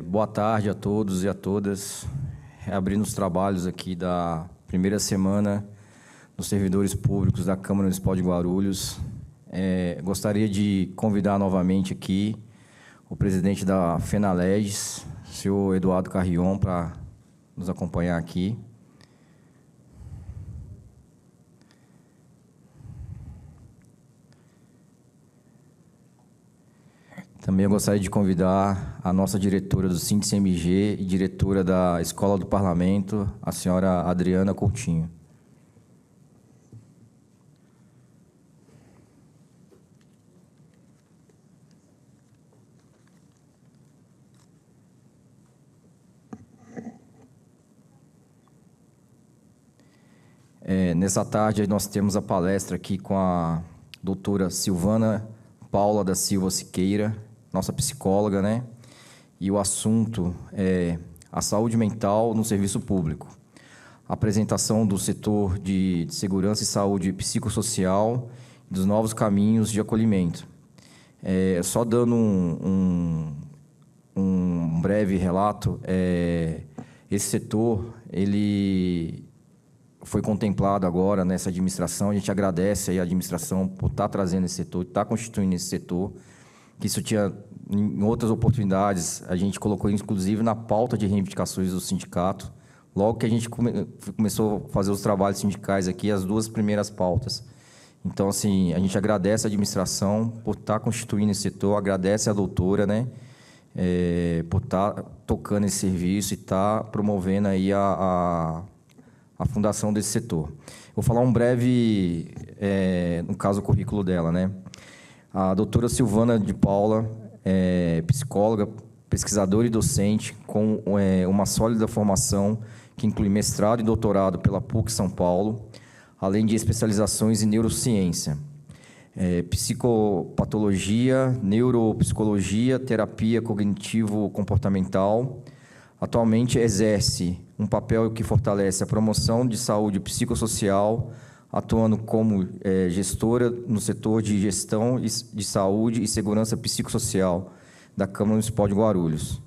Boa tarde a todos e a todas. Reabrindo os trabalhos aqui da primeira semana dos servidores públicos da Câmara Municipal de Guarulhos. Gostaria de convidar novamente aqui o presidente da FENALEGES, o senhor Eduardo Carrion, para nos acompanhar aqui. Também eu gostaria de convidar a nossa diretora do SINDICE-MG e diretora da Escola do Parlamento, a senhora Adriana Coutinho. Nessa tarde, nós temos a palestra aqui com a doutora Silvana Paula da Silva Siqueira, nossa psicóloga, né? E o assunto é a saúde mental no serviço público. A apresentação do setor de segurança e saúde psicossocial e dos novos caminhos de acolhimento. Só dando um breve relato, esse setor, ele foi contemplado agora nessa administração. A gente agradece aí a administração por estar trazendo esse setor, estar constituindo esse setor, que isso tinha, em outras oportunidades, a gente colocou, inclusive, na pauta de reivindicações do sindicato. Logo que a gente começou a fazer os trabalhos sindicais aqui, as duas primeiras pautas. Então, assim, a gente agradece a administração por estar constituindo esse setor, agradece a doutora, né, por estar tocando esse serviço e estar promovendo aí a fundação desse setor. Vou falar um breve, no caso, o currículo dela, né? A doutora Silvana de Paula é psicóloga, pesquisadora e docente, com uma sólida formação que inclui mestrado e doutorado pela PUC São Paulo, além de especializações em neurociência, psicopatologia, neuropsicologia, terapia cognitivo-comportamental. Atualmente exerce um papel que fortalece a promoção de saúde psicossocial, atuando como gestora no setor de gestão de saúde e segurança psicossocial da Câmara Municipal de Guarulhos,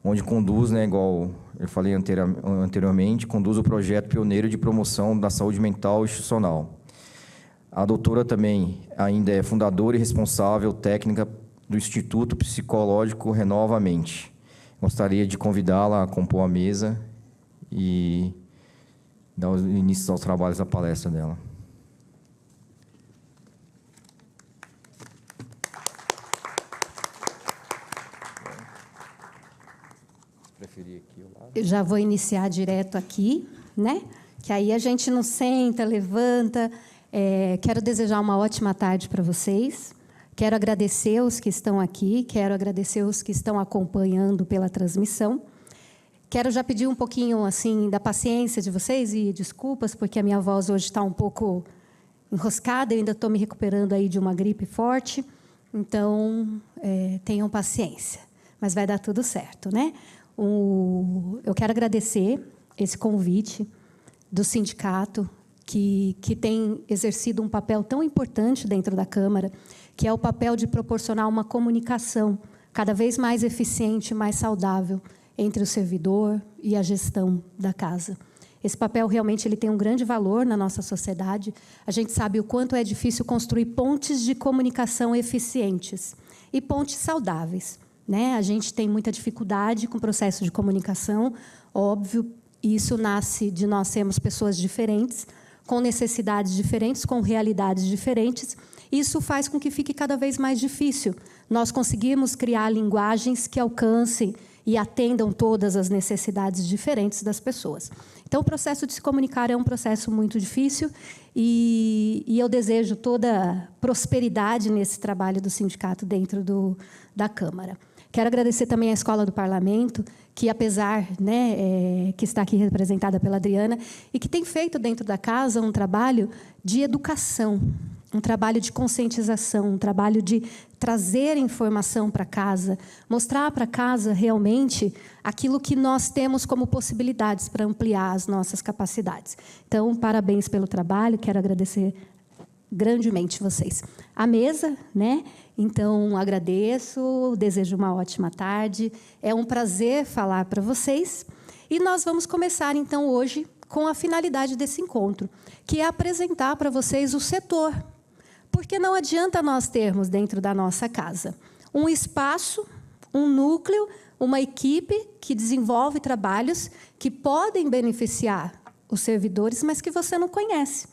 onde conduz, né, igual eu falei anteriormente, conduz o projeto pioneiro de promoção da saúde mental institucional. A doutora também ainda é fundadora e responsável técnica do Instituto Psicológico Renova a Mente. Gostaria de convidá-la a compor a mesa e dar o início aos trabalhos da palestra dela. Eu já vou iniciar direto aqui, né? Que aí a gente não senta, levanta. Quero desejar uma ótima tarde para vocês. Quero agradecer os que estão aqui, quero agradecer os que estão acompanhando pela transmissão. Quero já pedir um pouquinho assim da paciência de vocês e desculpas, porque a minha voz hoje está um pouco enroscada, eu ainda estou me recuperando aí de uma gripe forte, então tenham paciência, mas vai dar tudo certo, né? Eu quero agradecer esse convite do sindicato, que tem exercido um papel tão importante dentro da Câmara, que é o papel de proporcionar uma comunicação cada vez mais eficiente e mais saudável entre o servidor e a gestão da casa. Esse papel realmente ele tem um grande valor na nossa sociedade. A gente sabe o quanto é difícil construir pontes de comunicação eficientes e pontes saudáveis, né? A gente tem muita dificuldade com o processo de comunicação, óbvio, e isso nasce de nós sermos pessoas diferentes, com necessidades diferentes, com realidades diferentes. Isso faz com que fique cada vez mais difícil nós conseguirmos criar linguagens que alcancem e atendam todas as necessidades diferentes das pessoas. Então, o processo de se comunicar é um processo muito difícil e eu desejo toda prosperidade nesse trabalho do sindicato dentro da Câmara. Quero agradecer também à Escola do Parlamento, que, apesar, né, que está aqui representada pela Adriana, e que tem feito dentro da casa um trabalho de educação, um trabalho de conscientização, um trabalho de trazer informação para casa, mostrar para casa realmente aquilo que nós temos como possibilidades para ampliar as nossas capacidades. Então, parabéns pelo trabalho, quero agradecer grandemente vocês. A mesa, né? Então, agradeço, desejo uma ótima tarde. É um prazer falar para vocês. E nós vamos começar, então, hoje, com a finalidade desse encontro, que é apresentar para vocês o setor. Porque não adianta nós termos dentro da nossa casa um espaço, um núcleo, uma equipe que desenvolve trabalhos que podem beneficiar os servidores, mas que você não conhece.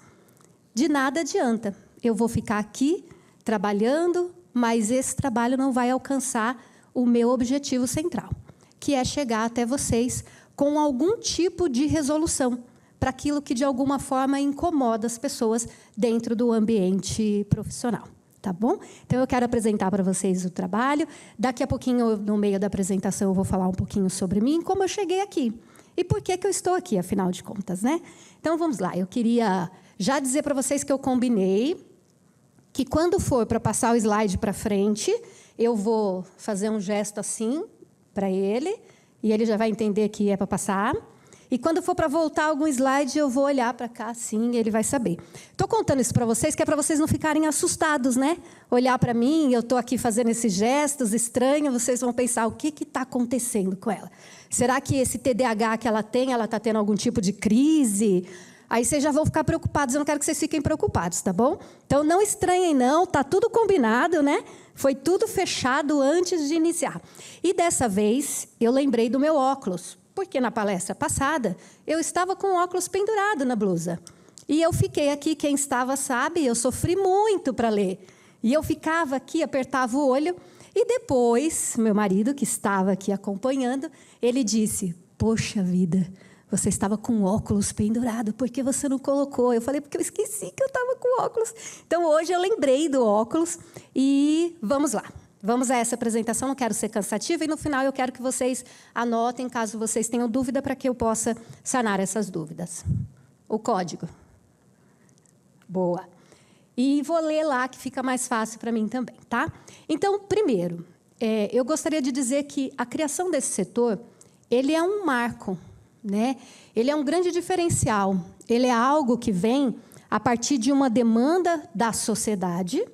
De nada adianta. Eu vou ficar aqui trabalhando, mas esse trabalho não vai alcançar o meu objetivo central, que é chegar até vocês com algum tipo de resolução para aquilo que, de alguma forma, incomoda as pessoas dentro do ambiente profissional. Tá bom? Então, eu quero apresentar para vocês o trabalho. Daqui a pouquinho, no meio da apresentação, eu vou falar um pouquinho sobre mim, como eu cheguei aqui. E por que eu estou aqui, afinal de contas, né? Então, vamos lá. Eu queria já dizer para vocês que eu combinei que, quando for para passar o slide para frente, eu vou fazer um gesto assim para ele, e ele já vai entender que é para passar. E, quando for para voltar algum slide, eu vou olhar para cá assim, e ele vai saber. Estou contando isso para vocês, que é para vocês não ficarem assustados, né? Olhar para mim, eu estou aqui fazendo esses gestos estranhos, vocês vão pensar, o que está acontecendo com ela? Será que esse TDAH que ela está tendo algum tipo de crise? Aí vocês já vão ficar preocupados, eu não quero que vocês fiquem preocupados, tá bom? Então, não estranhem, não, está tudo combinado, né? Foi tudo fechado antes de iniciar. E, dessa vez, eu lembrei do meu óculos, porque na palestra passada, eu estava com o óculos pendurado na blusa. E eu fiquei aqui, quem estava sabe, eu sofri muito para ler. E eu ficava aqui, apertava o olho, e depois, meu marido, que estava aqui acompanhando, ele disse, poxa vida, você estava com o óculos pendurado, por que você não colocou? Eu falei, porque eu esqueci que eu estava com o óculos. Então, hoje eu lembrei do óculos e vamos lá. Vamos a essa apresentação, não quero ser cansativa, e no final eu quero que vocês anotem, caso vocês tenham dúvida, para que eu possa sanar essas dúvidas. O código. Boa. E vou ler lá, que fica mais fácil para mim também, tá? Então, primeiro, eu gostaria de dizer que a criação desse setor, ele é um marco, né? Ele é um grande diferencial. Ele é algo que vem a partir de uma demanda da sociedade,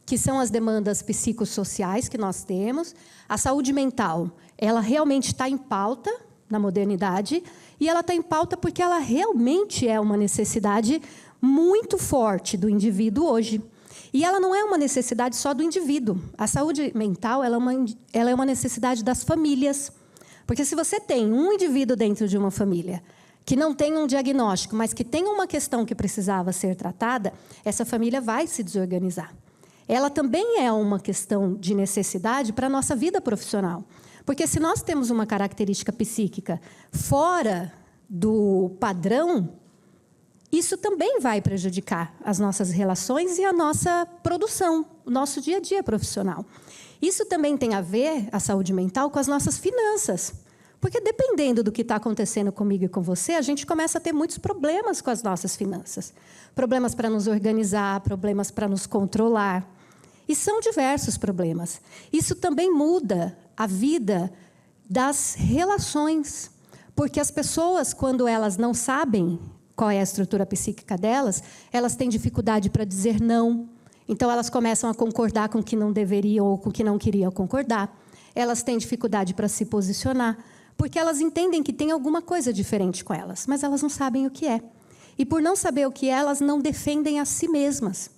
que são as demandas psicossociais que nós temos. A saúde mental, ela realmente está em pauta na modernidade, e ela está em pauta porque ela realmente é uma necessidade muito forte do indivíduo hoje. E ela não é uma necessidade só do indivíduo. A saúde mental, ela é uma necessidade das famílias. Porque, se você tem um indivíduo dentro de uma família que não tem um diagnóstico, mas que tem uma questão que precisava ser tratada, essa família vai se desorganizar. Ela também é uma questão de necessidade para a nossa vida profissional. Porque, se nós temos uma característica psíquica fora do padrão, isso também vai prejudicar as nossas relações e a nossa produção, o nosso dia a dia profissional. Isso também tem a ver, a saúde mental, com as nossas finanças. Porque, dependendo do que está acontecendo comigo e com você, a gente começa a ter muitos problemas com as nossas finanças. Problemas para nos organizar, problemas para nos controlar. E são diversos problemas. Isso também muda a vida das relações. Porque as pessoas, quando elas não sabem qual é a estrutura psíquica delas, elas têm dificuldade para dizer não. Então, elas começam a concordar com o que não deveriam ou com o que não queriam concordar. Elas têm dificuldade para se posicionar, porque elas entendem que tem alguma coisa diferente com elas, mas elas não sabem o que é. E, por não saber o que é, elas não defendem a si mesmas.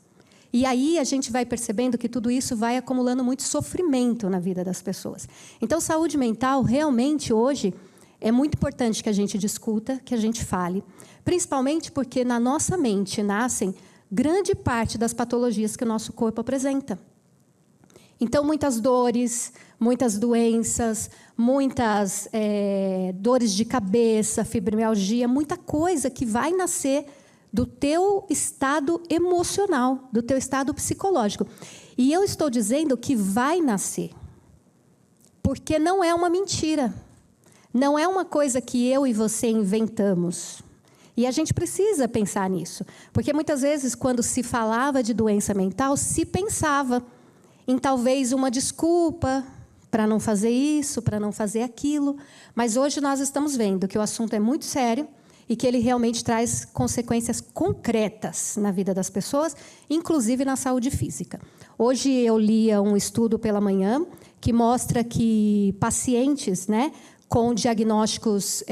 E aí a gente vai percebendo que tudo isso vai acumulando muito sofrimento na vida das pessoas. Então, saúde mental, realmente, hoje, é muito importante que a gente discuta, que a gente fale, principalmente porque na nossa mente nascem grande parte das patologias que o nosso corpo apresenta. Então, muitas dores, muitas doenças, muitas dores de cabeça, fibromialgia, muita coisa que vai nascer do teu estado emocional, do teu estado psicológico. E eu estou dizendo que vai nascer, porque não é uma mentira. Não é uma coisa que eu e você inventamos. E a gente precisa pensar nisso. Porque, muitas vezes, quando se falava de doença mental, se pensava em talvez uma desculpa para não fazer isso, para não fazer aquilo. Mas hoje nós estamos vendo que o assunto é muito sério e que ele realmente traz consequências concretas na vida das pessoas, inclusive na saúde física. Hoje eu lia um estudo pela manhã que mostra que pacientes, né, com diagnósticos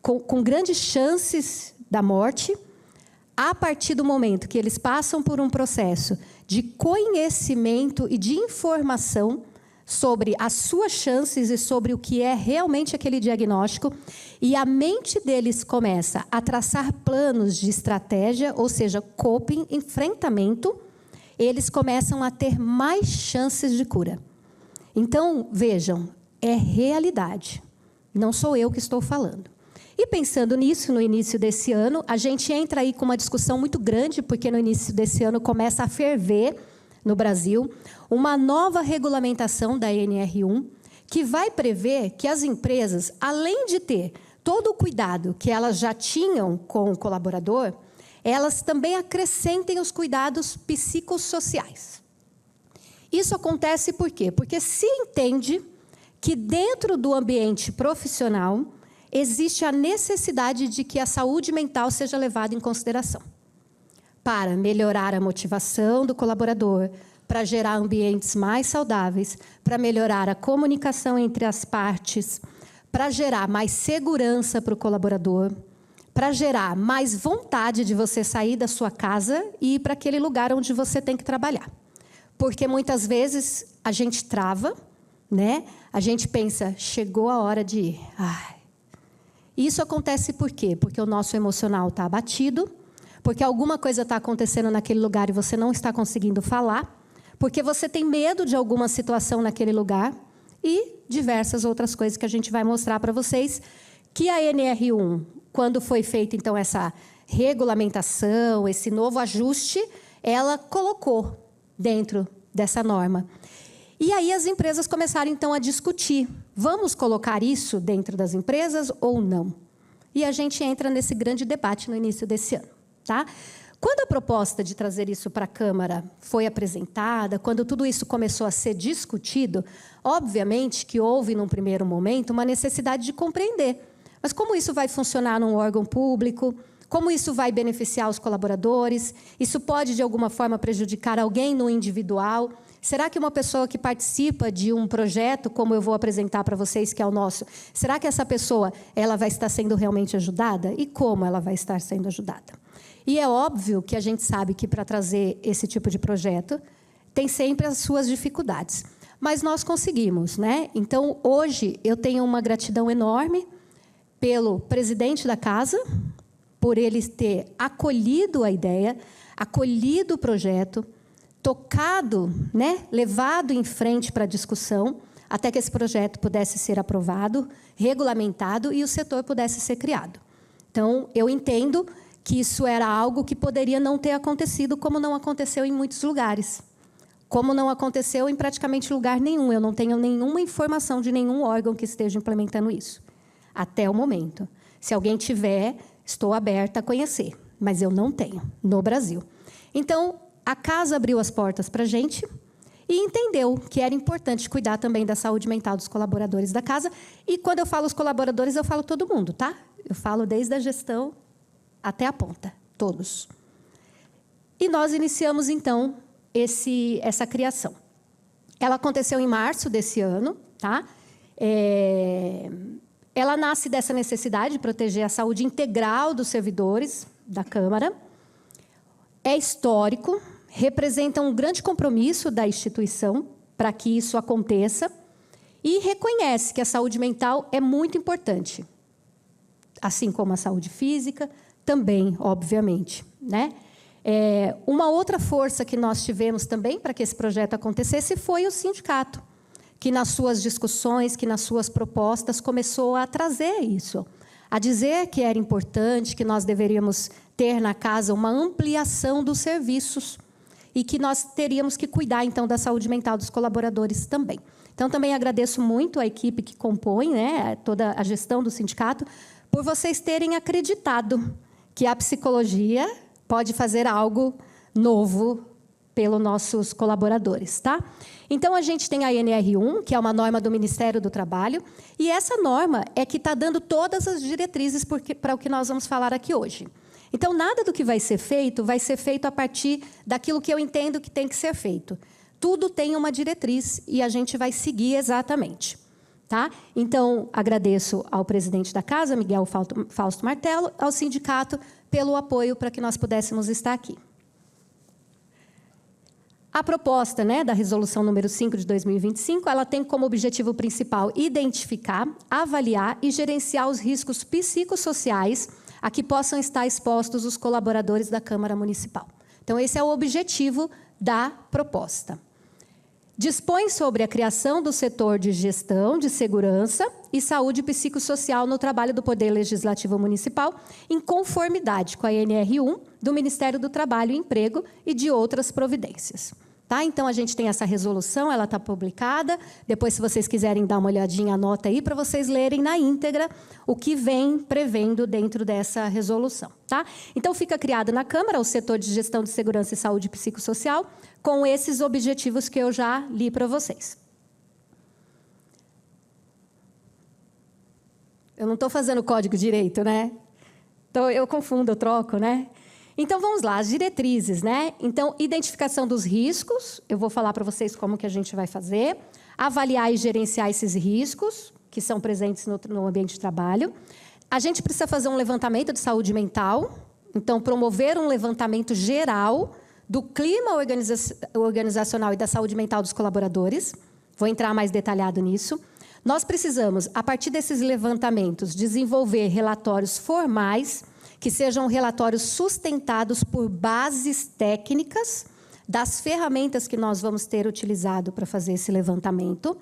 com grandes chances da morte, a partir do momento que eles passam por um processo de conhecimento e de informação sobre as suas chances e sobre o que é realmente aquele diagnóstico, e a mente deles começa a traçar planos de estratégia, ou seja, coping, enfrentamento, eles começam a ter mais chances de cura. Então, vejam, é realidade. Não sou eu que estou falando. E pensando nisso, no início desse ano, a gente entra aí com uma discussão muito grande, porque no início desse ano começa a ferver no Brasil uma nova regulamentação da NR1, que vai prever que as empresas, além de ter todo o cuidado que elas já tinham com o colaborador, elas também acrescentem os cuidados psicossociais. Isso acontece por quê? Porque se entende que dentro do ambiente profissional existe a necessidade de que a saúde mental seja levada em consideração, para melhorar a motivação do colaborador, para gerar ambientes mais saudáveis, para melhorar a comunicação entre as partes, para gerar mais segurança para o colaborador, para gerar mais vontade de você sair da sua casa e ir para aquele lugar onde você tem que trabalhar. Porque muitas vezes a gente trava, né? A gente pensa, chegou a hora de ir. Isso acontece por quê? Porque o nosso emocional está abatido, porque alguma coisa está acontecendo naquele lugar e você não está conseguindo falar, porque você tem medo de alguma situação naquele lugar e diversas outras coisas que a gente vai mostrar para vocês, que a NR1, quando foi feita, então, essa regulamentação, esse novo ajuste, ela colocou dentro dessa norma. E aí as empresas começaram, então, a discutir, vamos colocar isso dentro das empresas ou não? E a gente entra nesse grande debate no início desse ano, tá? Quando a proposta de trazer isso para a Câmara foi apresentada, quando tudo isso começou a ser discutido, obviamente que houve, num primeiro momento, uma necessidade de compreender. Mas como isso vai funcionar num órgão público? Como isso vai beneficiar os colaboradores? Isso pode, de alguma forma, prejudicar alguém no individual? Será que uma pessoa que participa de um projeto, como eu vou apresentar para vocês, que é o nosso, será que essa pessoa ela vai estar sendo realmente ajudada? E como ela vai estar sendo ajudada? E é óbvio que a gente sabe que, para trazer esse tipo de projeto, tem sempre as suas dificuldades. Mas nós conseguimos, né? Então, hoje, eu tenho uma gratidão enorme pelo presidente da casa, por ele ter acolhido a ideia, acolhido o projeto, tocado, né, levado em frente para a discussão, até que esse projeto pudesse ser aprovado, regulamentado e o setor pudesse ser criado. Então, eu entendo que isso era algo que poderia não ter acontecido, como não aconteceu em muitos lugares. Como não aconteceu em praticamente lugar nenhum. Eu não tenho nenhuma informação de nenhum órgão que esteja implementando isso, até o momento. Se alguém tiver, estou aberta a conhecer, mas eu não tenho, no Brasil. Então, a casa abriu as portas para a gente e entendeu que era importante cuidar também da saúde mental dos colaboradores da casa. E, quando eu falo os colaboradores, eu falo todo mundo, tá? Eu falo desde a gestão até a ponta, todos. E nós iniciamos, então, essa criação. Ela aconteceu em março desse ano, tá? Ela nasce dessa necessidade de proteger a saúde integral dos servidores da Câmara. É histórico, representa um grande compromisso da instituição para que isso aconteça e reconhece que a saúde mental é muito importante, assim como a saúde física, também, obviamente, né? Uma outra força que nós tivemos também para que esse projeto acontecesse foi o sindicato, que nas suas discussões, que nas suas propostas, começou a trazer isso, a dizer que era importante, que nós deveríamos ter na casa uma ampliação dos serviços e que nós teríamos que cuidar, então, da saúde mental dos colaboradores também. Então, também agradeço muito a equipe que compõe, né, toda a gestão do sindicato, por vocês terem acreditado que a psicologia pode fazer algo novo pelos nossos colaboradores, tá? Então, a gente tem a NR1, que é uma norma do Ministério do Trabalho, e essa norma é que está dando todas as diretrizes para o que nós vamos falar aqui hoje. Então, nada do que vai ser feito a partir daquilo que eu entendo que tem que ser feito. Tudo tem uma diretriz e a gente vai seguir exatamente. Tá? Então, agradeço ao presidente da Casa, Miguel Fausto Martello, ao sindicato, pelo apoio para que nós pudéssemos estar aqui. A proposta, né, da resolução número 5 de 2025, ela tem como objetivo principal identificar, avaliar e gerenciar os riscos psicossociais a que possam estar expostos os colaboradores da Câmara Municipal. Então, esse é o objetivo da proposta. Dispõe sobre a criação do setor de gestão, de segurança e saúde psicossocial no trabalho do Poder Legislativo Municipal, em conformidade com a NR1 do Ministério do Trabalho e Emprego e de outras providências. Tá? Então, a gente tem essa resolução, ela está publicada. Depois, se vocês quiserem dar uma olhadinha, anota aí para vocês lerem na íntegra o que vem prevendo dentro dessa resolução. Tá? Então, fica criado na Câmara o setor de gestão de segurança e saúde psicossocial, com esses objetivos que eu já li para vocês. Eu não estou fazendo código direito, né? Então, eu confundo, eu troco, né? Então, vamos lá, as diretrizes, né? Então, identificação dos riscos, eu vou falar para vocês como que a gente vai fazer, avaliar e gerenciar esses riscos que são presentes no ambiente de trabalho. A gente precisa fazer um levantamento de saúde mental, então, promover um levantamento geral do clima organizacional e da saúde mental dos colaboradores. Vou entrar mais detalhado nisso. Nós precisamos, a partir desses levantamentos, desenvolver relatórios formais, que sejam relatórios sustentados por bases técnicas das ferramentas que nós vamos ter utilizado para fazer esse levantamento.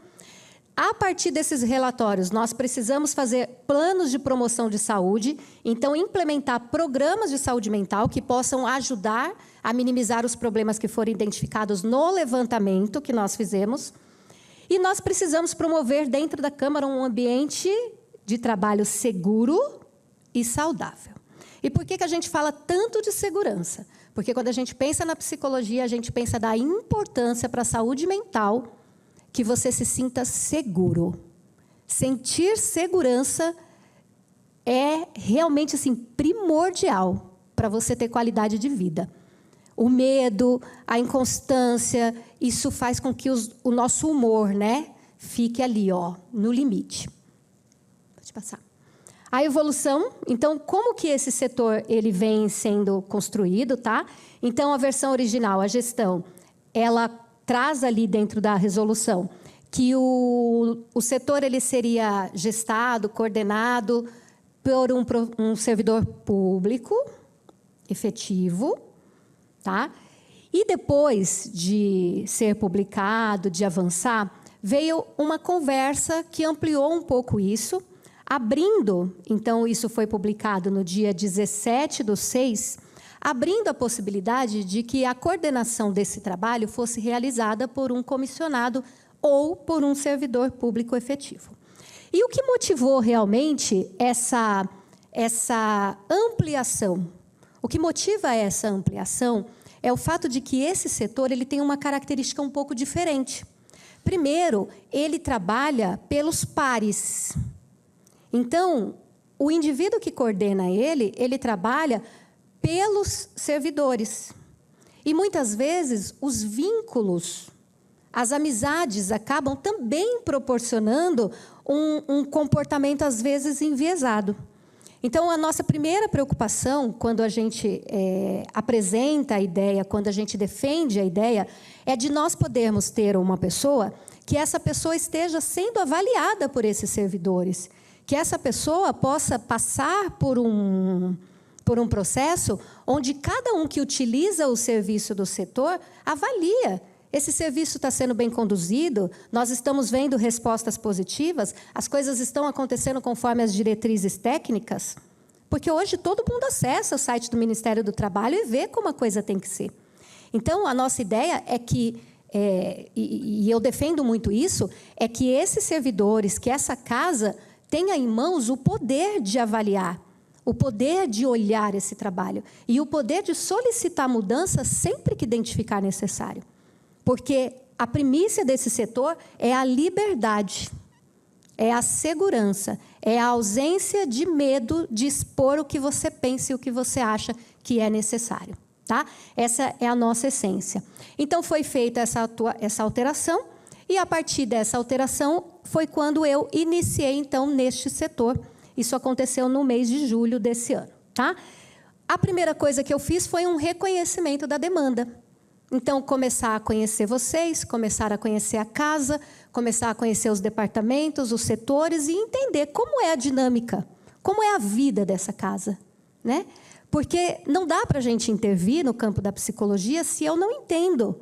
A partir desses relatórios, nós precisamos fazer planos de promoção de saúde, então implementar programas de saúde mental que possam ajudar a minimizar os problemas que foram identificados no levantamento que nós fizemos. E nós precisamos promover dentro da Câmara um ambiente de trabalho seguro e saudável. E por que a gente fala tanto de segurança? Porque quando a gente pensa na psicologia, a gente pensa da importância para a saúde mental que você se sinta seguro. Sentir segurança é realmente assim, primordial para você ter qualidade de vida. O medo, a inconstância, isso faz com que o nosso humor, né, fique ali, ó, no limite. Pode passar. A evolução, então, como que esse setor ele vem sendo construído, tá? Então, a versão original, a gestão, ela traz ali dentro da resolução que o setor ele seria gestado, coordenado por um servidor público efetivo, tá? E depois de ser publicado, de avançar, veio uma conversa que ampliou um pouco isso, abrindo, então isso foi publicado no dia 17/6, abrindo a possibilidade de que a coordenação desse trabalho fosse realizada por um comissionado ou por um servidor público efetivo. E o que motivou realmente essa ampliação? O que motiva essa ampliação é o fato de que esse setor ele tem uma característica um pouco diferente. Primeiro, ele trabalha pelos pares. Então, o indivíduo que coordena ele trabalha pelos servidores. E, muitas vezes, os vínculos, as amizades acabam também proporcionando um comportamento, às vezes, enviesado. Então, a nossa primeira preocupação, quando a gente apresenta a ideia, quando a gente defende a ideia, é de nós podermos ter uma pessoa que essa pessoa esteja sendo avaliada por esses servidores, que essa pessoa possa passar por um processo onde cada um que utiliza o serviço do setor avalia. Esse serviço está sendo bem conduzido, nós estamos vendo respostas positivas, as coisas estão acontecendo conforme as diretrizes técnicas, porque hoje todo mundo acessa o site do Ministério do Trabalho e vê como a coisa tem que ser. Então, a nossa ideia é que, e eu defendo muito isso, é que esses servidores, que essa casa tenha em mãos o poder de avaliar, o poder de olhar esse trabalho e o poder de solicitar mudança sempre que identificar necessário. Porque a primícia desse setor é a liberdade, é a segurança, é a ausência de medo de expor o que você pensa e o que você acha que é necessário. Tá? Essa é a nossa essência. Então, foi feita essa alteração, e a partir dessa alteração foi quando eu iniciei, então, neste setor. Isso aconteceu no mês de julho desse ano. Tá? A primeira coisa que eu fiz foi um reconhecimento da demanda. Então, começar a conhecer vocês, começar a conhecer a casa, começar a conhecer os departamentos, os setores e entender como é a dinâmica, como é a vida dessa casa, né? Porque não dá para a gente intervir no campo da psicologia se eu não entendo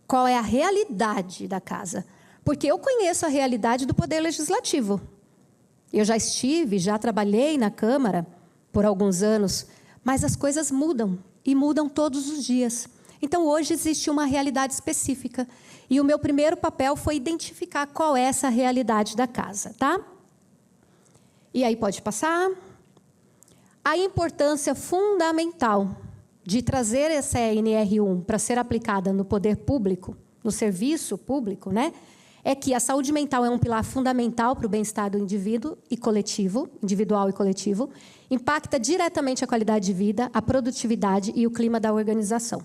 qual é a realidade da casa. Porque eu conheço a realidade do Poder Legislativo. Eu já trabalhei na Câmara por alguns anos, mas as coisas mudam, e mudam todos os dias. Então, hoje existe uma realidade específica. E o meu primeiro papel foi identificar qual é essa realidade da casa, tá? E aí, pode passar. A importância fundamental de trazer essa NR1 para ser aplicada no poder público, no serviço público, né? É que a saúde mental é um pilar fundamental para o bem-estar do indivíduo e coletivo, individual e coletivo, impacta diretamente a qualidade de vida, a produtividade e o clima da organização.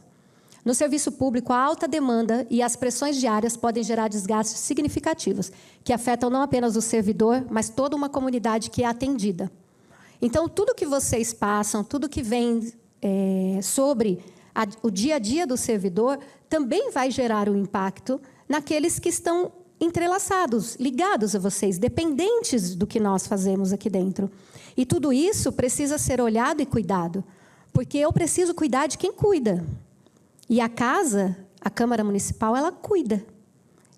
No serviço público, a alta demanda e as pressões diárias podem gerar desgastes significativos, que afetam não apenas o servidor, mas toda uma comunidade que é atendida. Então, tudo que vocês passam, tudo que vem sobre o dia a dia do servidor, também vai gerar um impacto naqueles que estão entrelaçados, ligados a vocês, dependentes do que nós fazemos aqui dentro. E tudo isso precisa ser olhado e cuidado, porque eu preciso cuidar de quem cuida. E a casa, a Câmara Municipal, ela cuida.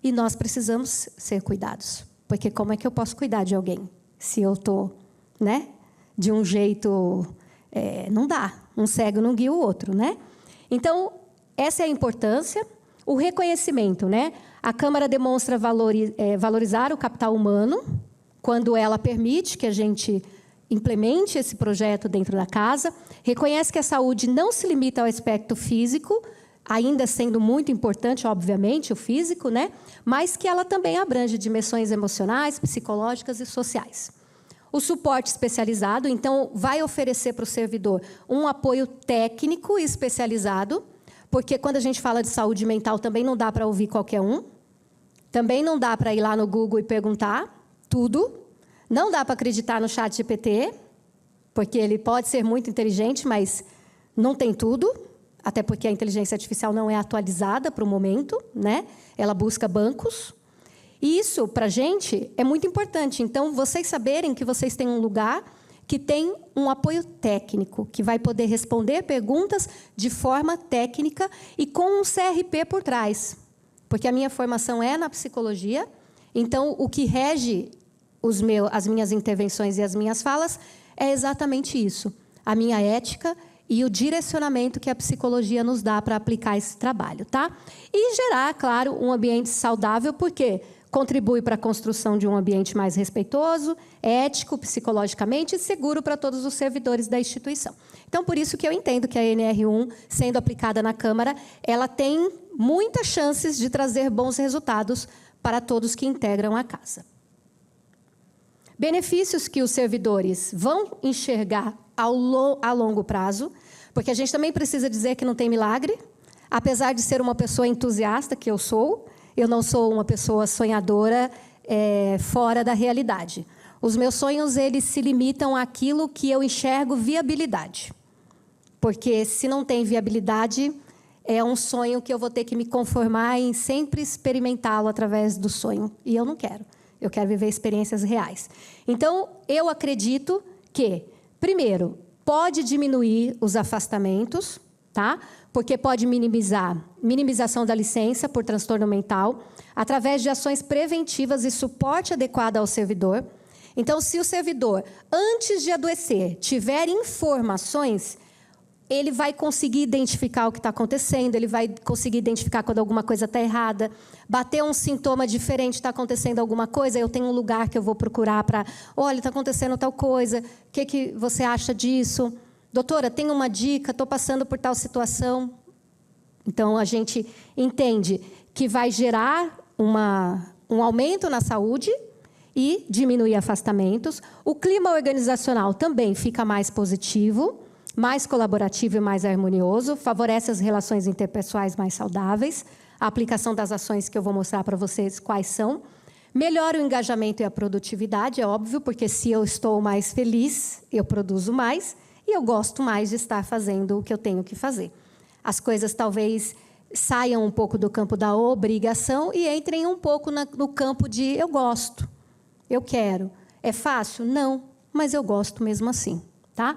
E nós precisamos ser cuidados. Porque como é que eu posso cuidar de alguém se eu estou, né, de um jeito... não dá. Um cego não guia o outro, né? Então, essa é a importância. O reconhecimento, né? A Câmara demonstra valorizar o capital humano quando ela permite que a gente implemente esse projeto dentro da casa. Reconhece que a saúde não se limita ao aspecto físico, ainda sendo muito importante, obviamente, o físico, né? Mas que ela também abrange dimensões emocionais, psicológicas e sociais. O suporte especializado, então, vai oferecer para o servidor um apoio técnico especializado, porque quando a gente fala de saúde mental, também não dá para ouvir qualquer um, também não dá para ir lá no Google e perguntar tudo, não dá para acreditar no ChatGPT, porque ele pode ser muito inteligente, mas não tem tudo, até porque a inteligência artificial não é atualizada para o momento, né? Ela busca bancos. E isso, para a gente, é muito importante. Então, vocês saberem que vocês têm um lugar que tem um apoio técnico, que vai poder responder perguntas de forma técnica e com um CRP por trás. Porque a minha formação é na psicologia, então, o que rege as minhas intervenções e as minhas falas é exatamente isso. A minha ética e o direcionamento que a psicologia nos dá para aplicar esse trabalho, tá? E gerar, claro, um ambiente saudável, porque contribui para a construção de um ambiente mais respeitoso, ético, psicologicamente e seguro para todos os servidores da instituição. Então, por isso que eu entendo que a NR1, sendo aplicada na Câmara, ela tem muitas chances de trazer bons resultados para todos que integram a casa. Benefícios que os servidores vão enxergar a longo prazo, porque a gente também precisa dizer que não tem milagre, apesar de ser uma pessoa entusiasta, que eu sou, eu não sou uma pessoa sonhadora fora da realidade. Os meus sonhos, eles se limitam àquilo que eu enxergo viabilidade. Porque se não tem viabilidade, é um sonho que eu vou ter que me conformar em sempre experimentá-lo através do sonho. E eu não quero. Eu quero viver experiências reais. Então, eu acredito que, primeiro, pode diminuir os afastamentos, tá? Porque pode minimização da licença por transtorno mental, através de ações preventivas e suporte adequado ao servidor. Então, se o servidor, antes de adoecer, tiver informações, ele vai conseguir identificar o que está acontecendo, ele vai conseguir identificar quando alguma coisa está errada, bater um sintoma diferente, está acontecendo alguma coisa, eu tenho um lugar que eu vou procurar para, olha, está acontecendo tal coisa, o que você acha disso? Doutora, tem uma dica, estou passando por tal situação. Então, a gente entende que vai gerar um aumento na saúde e diminuir afastamentos. O clima organizacional também fica mais positivo, mais colaborativo e mais harmonioso, favorece as relações interpessoais mais saudáveis, a aplicação das ações que eu vou mostrar para vocês quais são, melhora o engajamento e a produtividade, é óbvio, porque se eu estou mais feliz, eu produzo mais e eu gosto mais de estar fazendo o que eu tenho que fazer. As coisas talvez saiam um pouco do campo da obrigação e entrem um pouco no campo de eu gosto, eu quero. É fácil? Não, mas eu gosto mesmo assim, tá?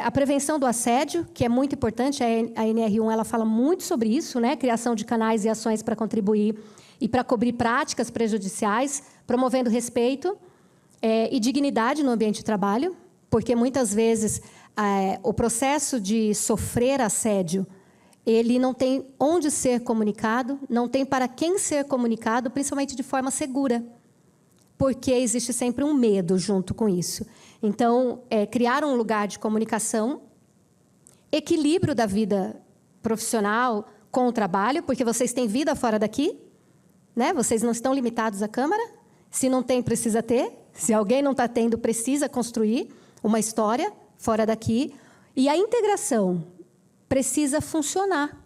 A prevenção do assédio, que é muito importante, a NR1 ela fala muito sobre isso, né? Criação de canais e ações para contribuir e para cobrir práticas prejudiciais, promovendo respeito e dignidade no ambiente de trabalho, porque muitas vezes o processo de sofrer assédio, ele não tem onde ser comunicado, não tem para quem ser comunicado, principalmente de forma segura, porque existe sempre um medo junto com isso. Então, criar um lugar de comunicação, equilíbrio da vida profissional com o trabalho, porque vocês têm vida fora daqui, né? Vocês não estão limitados à Câmara. Se não tem, precisa ter. Se alguém não está tendo, precisa construir uma história fora daqui. E a integração precisa funcionar.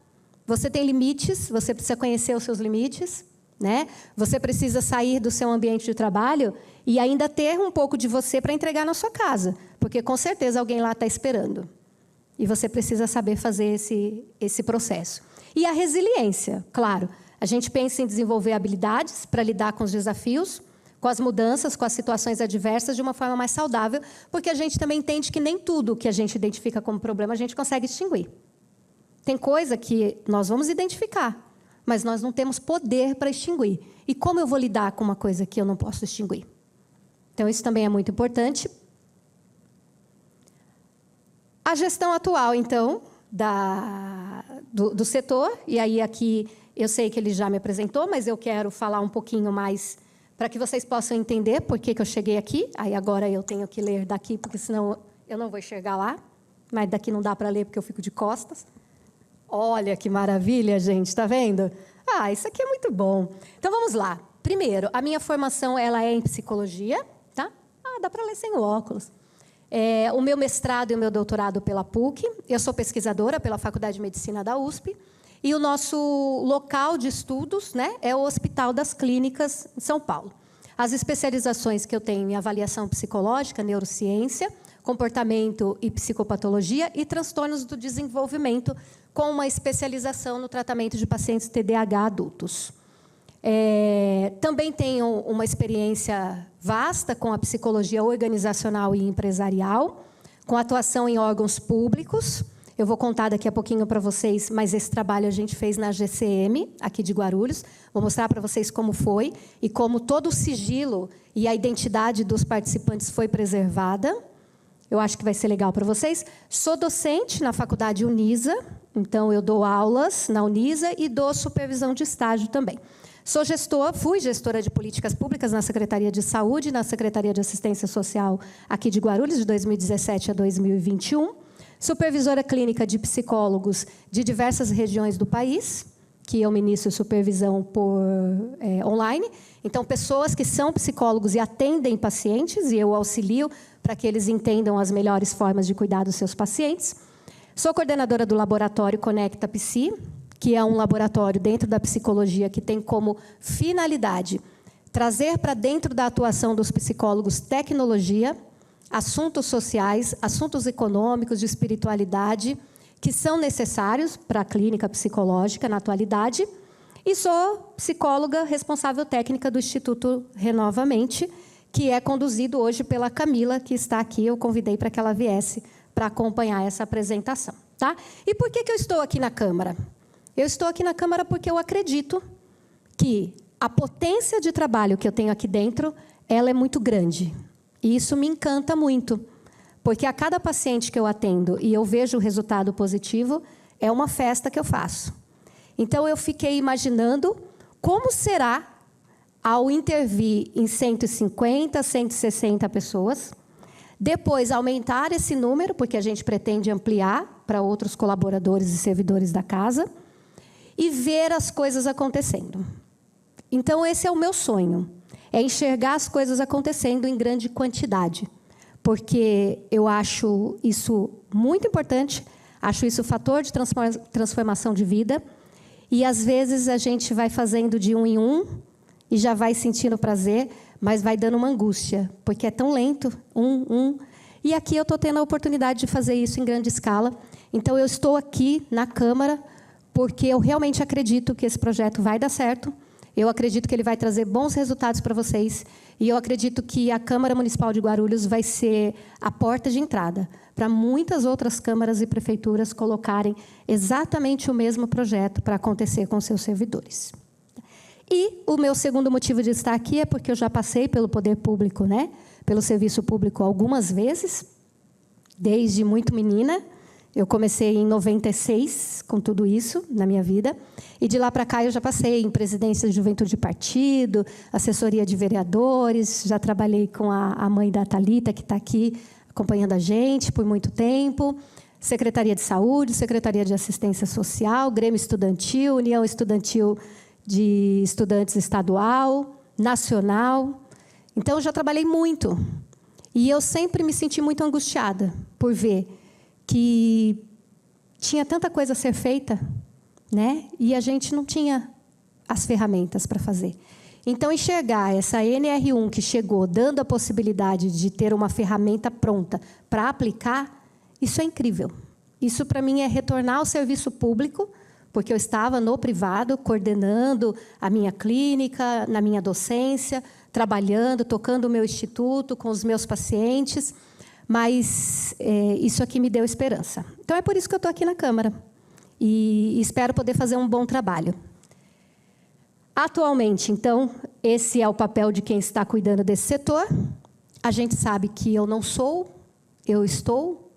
Você tem limites, você precisa conhecer os seus limites, né? Você precisa sair do seu ambiente de trabalho e ainda ter um pouco de você para entregar na sua casa, porque com certeza alguém lá está esperando. E você precisa saber fazer esse processo. E a resiliência, claro. A gente pensa em desenvolver habilidades para lidar com os desafios, com as mudanças, com as situações adversas de uma forma mais saudável, porque a gente também entende que nem tudo que a gente identifica como problema a gente consegue extinguir. Tem coisa que nós vamos identificar, mas nós não temos poder para extinguir. E como eu vou lidar com uma coisa que eu não posso extinguir? Então, isso também é muito importante. A gestão atual, então, do setor, e aí aqui eu sei que ele já me apresentou, mas eu quero falar um pouquinho mais para que vocês possam entender por que eu cheguei aqui. Aí agora eu tenho que ler daqui, porque senão eu não vou enxergar lá, mas daqui não dá para ler porque eu fico de costas. Olha que maravilha, gente, está vendo? Isso aqui é muito bom. Então, vamos lá. Primeiro, a minha formação ela é em psicologia, tá? Dá para ler sem o óculos. O meu mestrado e o meu doutorado pela PUC. Eu sou pesquisadora pela Faculdade de Medicina da USP. E o nosso local de estudos, né, é o Hospital das Clínicas, em São Paulo. As especializações que eu tenho em avaliação psicológica, neurociência, comportamento e psicopatologia e transtornos do desenvolvimento, com uma especialização no tratamento de pacientes TDAH adultos. Também tenho uma experiência vasta com a psicologia organizacional e empresarial, com atuação em órgãos públicos. Eu vou contar daqui a pouquinho para vocês, mas esse trabalho a gente fez na GCM, aqui de Guarulhos. Vou mostrar para vocês como foi e como todo o sigilo e a identidade dos participantes foi preservada. Eu acho que vai ser legal para vocês. Sou docente na Faculdade Unisa, então eu dou aulas na Unisa e dou supervisão de estágio também. Fui gestora de políticas públicas na Secretaria de Saúde, na Secretaria de Assistência Social aqui de Guarulhos, de 2017 a 2021. Supervisora clínica de psicólogos de diversas regiões do país, que eu ministro supervisão por online. Então, pessoas que são psicólogos e atendem pacientes, e eu auxilio para que eles entendam as melhores formas de cuidar dos seus pacientes. Sou coordenadora do laboratório Conecta Psi, que é um laboratório dentro da psicologia que tem como finalidade trazer para dentro da atuação dos psicólogos tecnologia, assuntos sociais, assuntos econômicos, de espiritualidade, que são necessários para a clínica psicológica na atualidade. E sou psicóloga responsável técnica do Instituto Renovamente, que é conduzido hoje pela Camila, que está aqui. Eu convidei para que ela viesse para acompanhar essa apresentação. Tá? E por que eu estou aqui na Câmara? Eu estou aqui na Câmara porque eu acredito que a potência de trabalho que eu tenho aqui dentro, ela é muito grande. E isso me encanta muito, Porque a cada paciente que eu atendo e eu vejo o resultado positivo, é uma festa que eu faço. Então, eu fiquei imaginando como será ao intervir em 150, 160 pessoas, depois aumentar esse número, porque a gente pretende ampliar para outros colaboradores e servidores da casa, e ver as coisas acontecendo. Então, esse é o meu sonho, é enxergar as coisas acontecendo em grande quantidade, porque eu acho isso muito importante, acho isso fator de transformação de vida, e às vezes a gente vai fazendo de um em um, e já vai sentindo prazer, mas vai dando uma angústia, porque é tão lento, E aqui eu estou tendo a oportunidade de fazer isso em grande escala. Então, eu estou aqui na Câmara, porque eu realmente acredito que esse projeto vai dar certo, eu acredito que ele vai trazer bons resultados para vocês, e eu acredito que a Câmara Municipal de Guarulhos vai ser a porta de entrada para muitas outras câmaras e prefeituras colocarem exatamente o mesmo projeto para acontecer com seus servidores. E o meu segundo motivo de estar aqui é porque eu já passei pelo poder público, né? Pelo serviço público algumas vezes, desde muito menina. Eu comecei em 96 com tudo isso na minha vida. E de lá para cá eu já passei em presidência de juventude de partido, assessoria de vereadores, já trabalhei com a mãe da Thalita, que está aqui acompanhando a gente por muito tempo, Secretaria de Saúde, Secretaria de Assistência Social, Grêmio Estudantil, União Estudantil de Estudantes Estadual, Nacional. Então, eu já trabalhei muito. E eu sempre me senti muito angustiada por ver que tinha tanta coisa a ser feita, né? E a gente não tinha as ferramentas para fazer. Então, enxergar essa NR1 que chegou, dando a possibilidade de ter uma ferramenta pronta para aplicar, isso é incrível. Isso, para mim, é retornar ao serviço público, porque eu estava no privado, coordenando a minha clínica, na minha docência, trabalhando, tocando o meu instituto com os meus pacientes, mas isso aqui me deu esperança. Então, é por isso que eu estou aqui na Câmara, e espero poder fazer um bom trabalho. Atualmente, então, esse é o papel de quem está cuidando desse setor. A gente sabe que eu não sou, eu estou.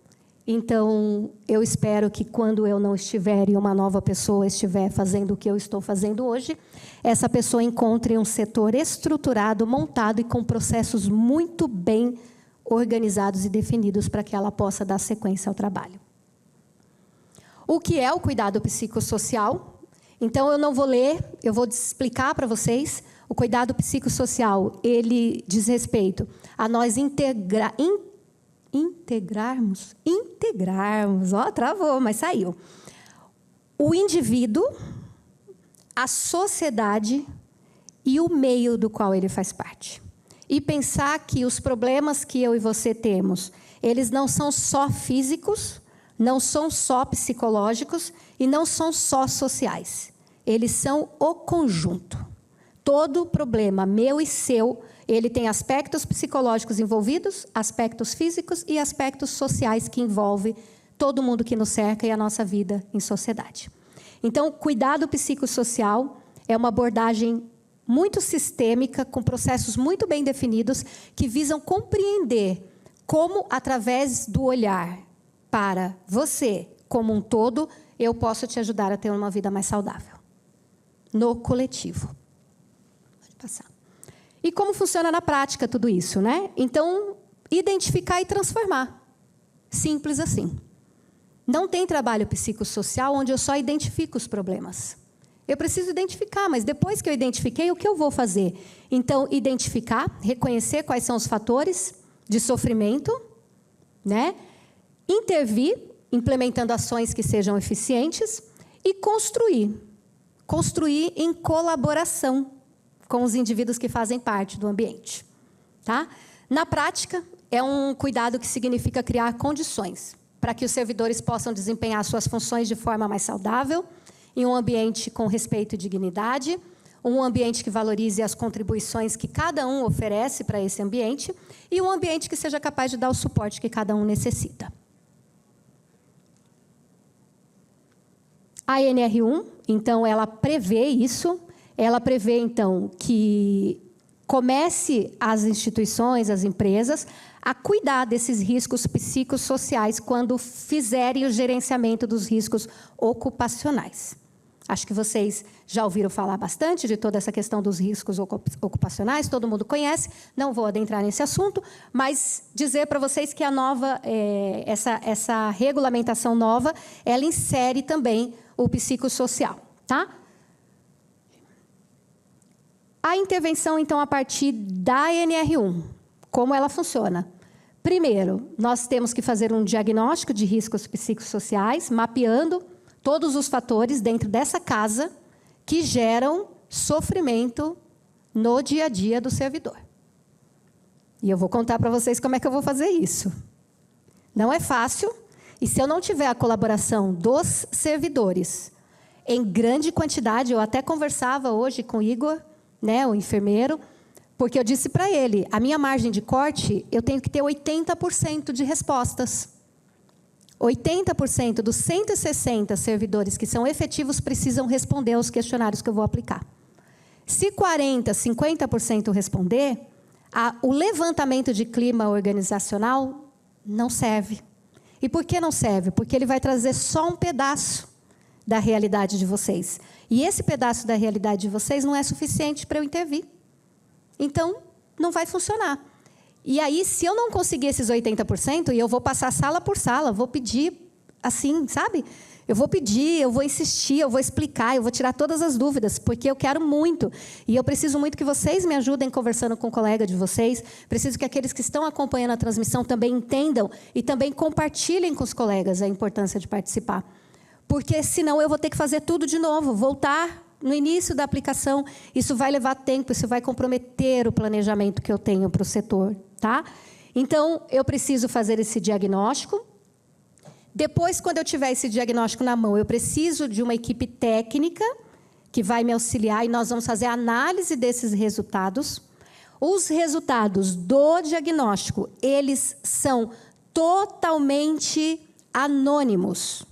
Então, eu espero que, quando eu não estiver e uma nova pessoa estiver fazendo o que eu estou fazendo hoje, essa pessoa encontre um setor estruturado, montado e com processos muito bem organizados e definidos para que ela possa dar sequência ao trabalho. O que é o cuidado psicossocial? Então, eu não vou ler, eu vou explicar para vocês. O cuidado psicossocial, ele diz respeito a nós integrarmos, ó, travou, mas saiu. O indivíduo, a sociedade e o meio do qual ele faz parte. E pensar que os problemas que eu e você temos, eles não são só físicos, não são só psicológicos e não são só sociais. Eles são o conjunto. Todo problema meu e seu, ele tem aspectos psicológicos envolvidos, aspectos físicos e aspectos sociais que envolvem todo mundo que nos cerca e a nossa vida em sociedade. Então, cuidado psicossocial é uma abordagem muito sistêmica, com processos muito bem definidos, que visam compreender como, através do olhar para você como um todo, eu posso te ajudar a ter uma vida mais saudável. No coletivo. Pode passar. E como funciona na prática tudo isso, né? Então, identificar e transformar. Simples assim. Não tem trabalho psicossocial onde eu só identifico os problemas. Eu preciso identificar, mas depois que eu identifiquei, o que eu vou fazer? Então, identificar, reconhecer quais são os fatores de sofrimento, né? Intervir, implementando ações que sejam eficientes, e construir. Construir em colaboração com os indivíduos que fazem parte do ambiente. Tá? Na prática, é um cuidado que significa criar condições para que os servidores possam desempenhar suas funções de forma mais saudável, em um ambiente com respeito e dignidade, um ambiente que valorize as contribuições que cada um oferece para esse ambiente e um ambiente que seja capaz de dar o suporte que cada um necessita. A NR1, então, ela prevê isso, ela prevê, então, que comece as instituições, as empresas, a cuidar desses riscos psicossociais quando fizerem o gerenciamento dos riscos ocupacionais. Acho que vocês já ouviram falar bastante de toda essa questão dos riscos ocupacionais, todo mundo conhece, não vou adentrar nesse assunto, mas dizer para vocês que a nova, essa regulamentação nova, ela insere também o psicossocial, tá? A intervenção, então, a partir da NR1, como ela funciona? Primeiro, nós temos que fazer um diagnóstico de riscos psicossociais, mapeando todos os fatores dentro dessa casa que geram sofrimento no dia a dia do servidor. E eu vou contar para vocês como é que eu vou fazer isso. Não é fácil, e se eu não tiver a colaboração dos servidores em grande quantidade, eu até conversava hoje com o Igor, né, o enfermeiro, porque eu disse para ele, a minha margem de corte, eu tenho que ter 80% de respostas. 80% dos 160 servidores que são efetivos precisam responder aos questionários que eu vou aplicar. Se 40%, 50% responder, o levantamento de clima organizacional não serve. E por que não serve? Porque ele vai trazer só um pedaço da realidade de vocês. E esse pedaço da realidade de vocês não é suficiente para eu intervir. Então, não vai funcionar. E aí, se eu não conseguir esses 80%, e eu vou passar sala por sala, vou pedir assim, sabe? Eu vou pedir, eu vou insistir, eu vou explicar, eu vou tirar todas as dúvidas, porque eu quero muito. E eu preciso muito que vocês me ajudem conversando com o colega de vocês. Preciso que aqueles que estão acompanhando a transmissão também entendam e também compartilhem com os colegas a importância de participar. Porque, senão, eu vou ter que fazer tudo de novo, voltar no início da aplicação. Isso vai levar tempo, isso vai comprometer o planejamento que eu tenho para o setor. Tá? Então, eu preciso fazer esse diagnóstico. Depois, quando eu tiver esse diagnóstico na mão, eu preciso de uma equipe técnica que vai me auxiliar e nós vamos fazer a análise desses resultados. Os resultados do diagnóstico, eles são totalmente anônimos.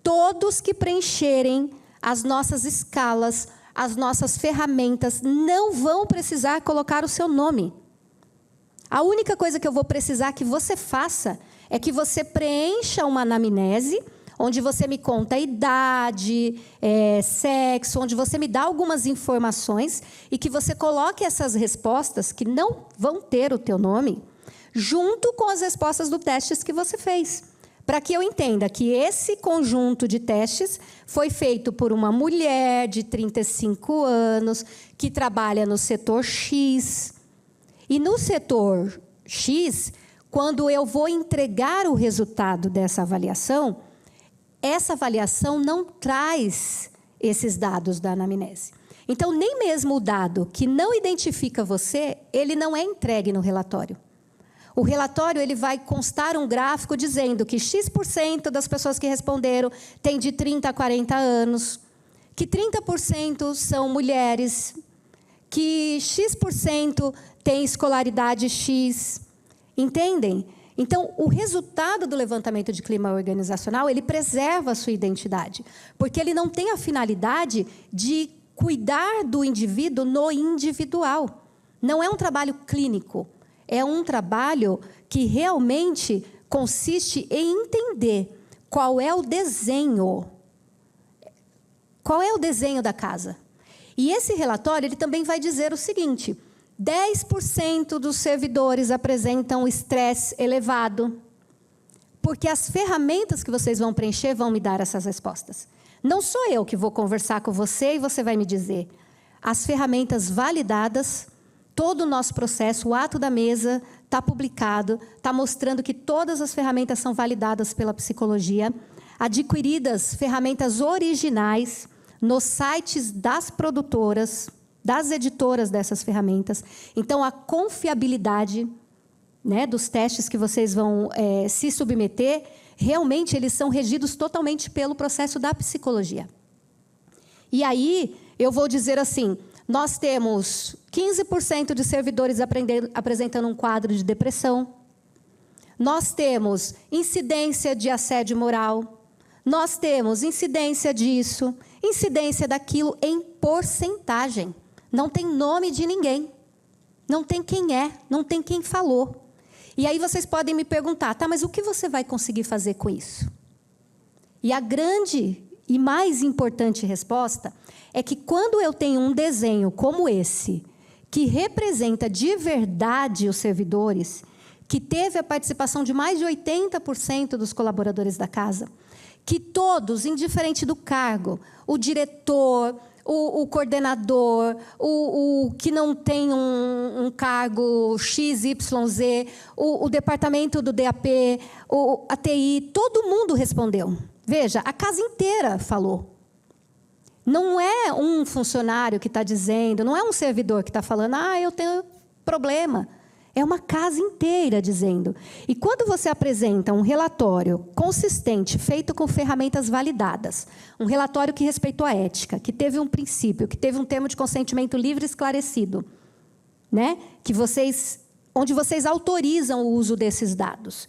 Todos que preencherem as nossas escalas, as nossas ferramentas, não vão precisar colocar o seu nome. A única coisa que eu vou precisar que você faça é que você preencha uma anamnese, onde você me conta a idade, sexo, onde você me dá algumas informações e que você coloque essas respostas, que não vão ter o teu nome, junto com as respostas dos testes que você fez. Para que eu entenda que esse conjunto de testes foi feito por uma mulher de 35 anos, que trabalha no setor X. E no setor X, quando eu vou entregar o resultado dessa avaliação, essa avaliação não traz esses dados da anamnese. Então, nem mesmo o dado que não identifica você, ele não é entregue no relatório. O relatório ele vai constar um gráfico dizendo que X% das pessoas que responderam têm de 30 a 40 anos, que 30% são mulheres, que X% tem escolaridade X. Entendem? Então, o resultado do levantamento de clima organizacional, ele preserva a sua identidade, porque ele não tem a finalidade de cuidar do indivíduo no individual. Não é um trabalho clínico, é um trabalho que realmente consiste em entender qual é o desenho. Qual é o desenho da casa? E esse relatório ele também vai dizer o seguinte: 10% dos servidores apresentam estresse elevado, porque as ferramentas que vocês vão preencher vão me dar essas respostas. Não sou eu que vou conversar com você e você vai me dizer. As ferramentas validadas, todo o nosso processo, o ato da mesa está publicado, está mostrando que todas as ferramentas são validadas pela psicologia, adquiridas ferramentas originais nos sites das produtoras, das editoras dessas ferramentas. Então, a confiabilidade, né, dos testes que vocês vão se submeter, realmente eles são regidos totalmente pelo processo da psicologia. E aí, eu vou dizer assim, nós temos 15% de servidores apresentando um quadro de depressão, nós temos incidência de assédio moral, nós temos incidência disso, incidência daquilo em porcentagem. Não tem nome de ninguém. Não tem quem é, não tem quem falou. E aí vocês podem me perguntar, tá, mas o que você vai conseguir fazer com isso? E a grande e mais importante resposta é que quando eu tenho um desenho como esse, que representa de verdade os servidores, que teve a participação de mais de 80% dos colaboradores da casa, que todos, indiferente do cargo, o diretor, o coordenador, o que não tem um cargo XYZ, o departamento do DAP, a TI, todo mundo respondeu. Veja, a casa inteira falou. Não é um funcionário que está dizendo, não é um servidor que está falando, eu tenho problema. É uma casa inteira dizendo. E quando você apresenta um relatório consistente, feito com ferramentas validadas, um relatório que respeitou a ética, que teve um princípio, que teve um termo de consentimento livre e esclarecido, né? Onde vocês autorizam o uso desses dados,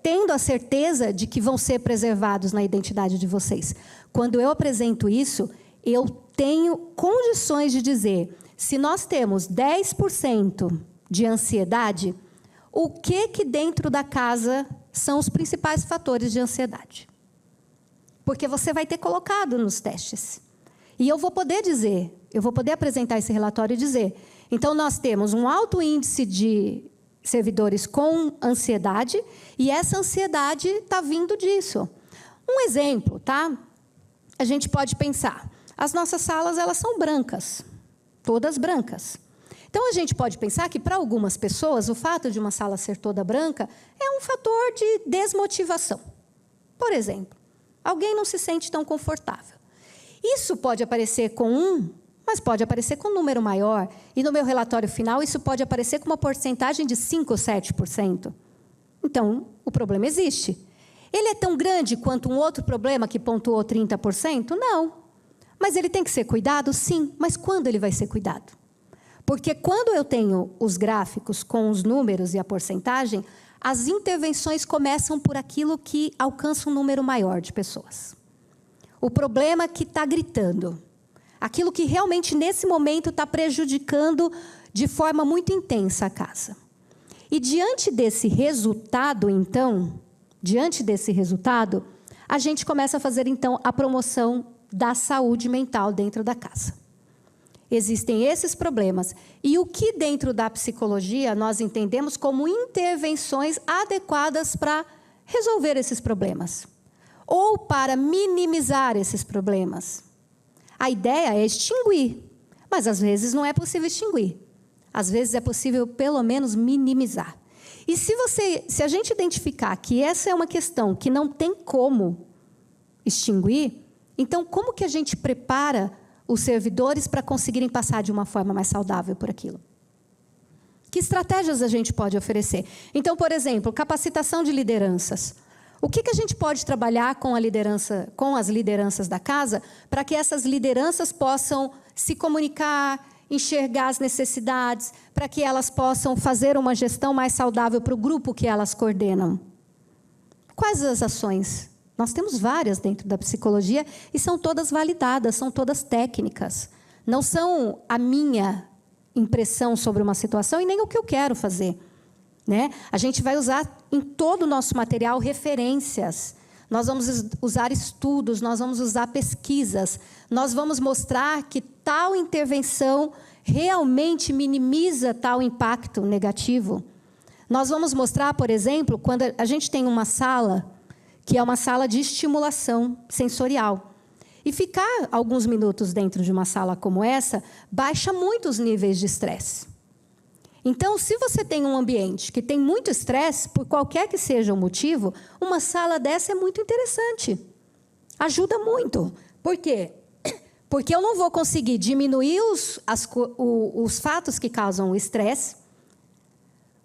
tendo a certeza de que vão ser preservados na identidade de vocês. Quando eu apresento isso, eu tenho condições de dizer, se nós temos 10% de ansiedade, o que dentro da casa são os principais fatores de ansiedade? Porque você vai ter colocado nos testes. E eu vou poder dizer, eu vou poder apresentar esse relatório e dizer, então nós temos um alto índice de servidores com ansiedade, e essa ansiedade está vindo disso. Um exemplo, tá? A gente pode pensar, as nossas salas, elas são brancas, todas brancas. Então, a gente pode pensar que, para algumas pessoas, o fato de uma sala ser toda branca é um fator de desmotivação. Por exemplo, alguém não se sente tão confortável. Isso pode aparecer com mas pode aparecer com um número maior. E no meu relatório final, isso pode aparecer com uma porcentagem de 5% ou 7%. Então, o problema existe. Ele é tão grande quanto um outro problema que pontuou 30%? Não. Mas ele tem que ser cuidado? Sim. Mas quando ele vai ser cuidado? Porque quando eu tenho os gráficos com os números e a porcentagem, as intervenções começam por aquilo que alcança um número maior de pessoas. O problema que está gritando, aquilo que realmente nesse momento está prejudicando de forma muito intensa a casa. E diante desse resultado, então, a gente começa a fazer, então, a promoção da saúde mental dentro da casa. Existem esses problemas. E o que dentro da psicologia nós entendemos como intervenções adequadas para resolver esses problemas. Ou para minimizar esses problemas. A ideia é extinguir, mas às vezes não é possível extinguir. Às vezes é possível, pelo menos, minimizar. E se a gente identificar que essa é uma questão que não tem como extinguir, então como que a gente prepara os servidores para conseguirem passar de uma forma mais saudável por aquilo? Que estratégias a gente pode oferecer? Então, por exemplo, capacitação de lideranças. O que a gente pode trabalhar com as lideranças da casa para que essas lideranças possam se comunicar, enxergar as necessidades, para que elas possam fazer uma gestão mais saudável para o grupo que elas coordenam? Quais as ações? Nós temos várias dentro da psicologia e são todas validadas, são todas técnicas. Não são a minha impressão sobre uma situação e nem o que eu quero fazer. Né? A gente vai usar em todo o nosso material referências, nós vamos usar estudos, nós vamos usar pesquisas, nós vamos mostrar que tal intervenção realmente minimiza tal impacto negativo. Nós vamos mostrar, por exemplo, quando a gente tem uma sala, que é uma sala de estimulação sensorial. E ficar alguns minutos dentro de uma sala como essa, baixa muito os níveis de estresse. Então, se você tem um ambiente que tem muito estresse, por qualquer que seja o motivo, uma sala dessa é muito interessante. Ajuda muito. Por quê? Porque eu não vou conseguir diminuir os fatos que causam o estresse,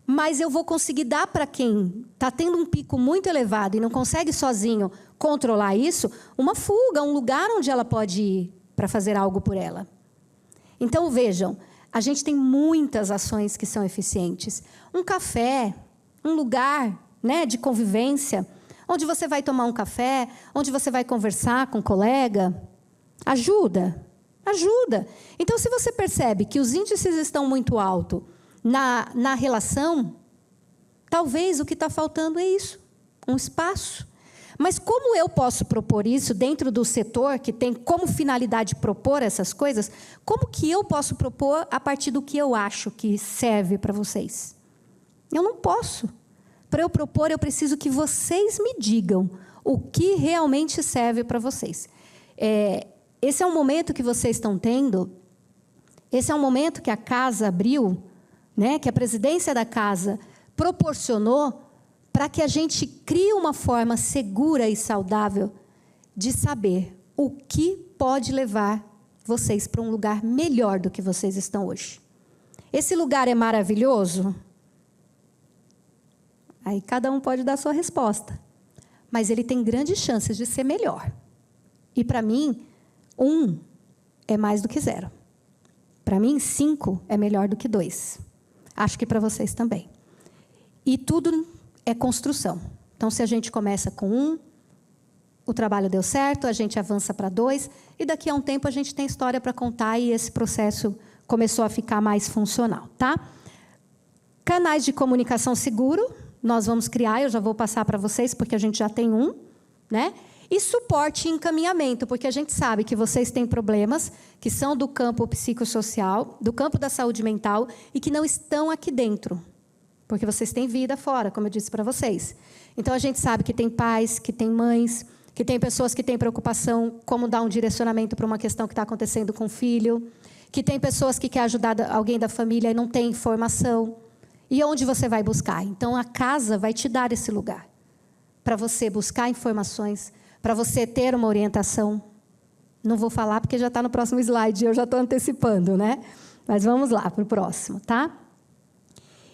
mas eu vou conseguir dar para quem está tendo um pico muito elevado e não consegue sozinho controlar isso, uma fuga, um lugar onde ela pode ir para fazer algo por ela. Então, vejam, a gente tem muitas ações que são eficientes. Um café, um lugar, né, de convivência, onde você vai tomar um café, onde você vai conversar com um colega, ajuda. Então, se você percebe que os índices estão muito altos na relação, Talvez o que está faltando é isso, um espaço. Mas como eu posso propor isso dentro do setor, que tem como finalidade propor essas coisas, como que eu posso propor a partir do que eu acho que serve para vocês? Eu não posso. Para eu propor, eu preciso que vocês me digam o que realmente serve para vocês. Esse é um momento que vocês estão tendo, esse é um momento que a casa abriu, né, que a presidência da casa proporcionou para que a gente crie uma forma segura e saudável de saber o que pode levar vocês para um lugar melhor do que vocês estão hoje. Esse lugar é maravilhoso? Aí cada um pode dar a sua resposta. Mas ele tem grandes chances de ser melhor. E para mim, 1 é mais do que 0. Para mim, 5 é melhor do que 2. Acho que para vocês também. E tudo é construção. Então, se a gente começa com 1, o trabalho deu certo, a gente avança para 2, e daqui a um tempo a gente tem história para contar e esse processo começou a ficar mais funcional, tá? Canais de comunicação seguro, nós vamos criar, eu já vou passar para vocês, porque a gente já tem um, né? E suporte e encaminhamento, porque a gente sabe que vocês têm problemas que são do campo psicossocial, do campo da saúde mental, e que não estão aqui dentro. Porque vocês têm vida fora, como eu disse para vocês. Então, a gente sabe que tem pais, que tem mães, que tem pessoas que têm preocupação como dar um direcionamento para uma questão que está acontecendo com o filho, que tem pessoas que querem ajudar alguém da família e não tem informação. E onde você vai buscar? Então, a casa vai te dar esse lugar para você buscar informações, para você ter uma orientação. Não vou falar porque já está no próximo slide, eu já estou antecipando, né? Mas vamos lá para o próximo, tá?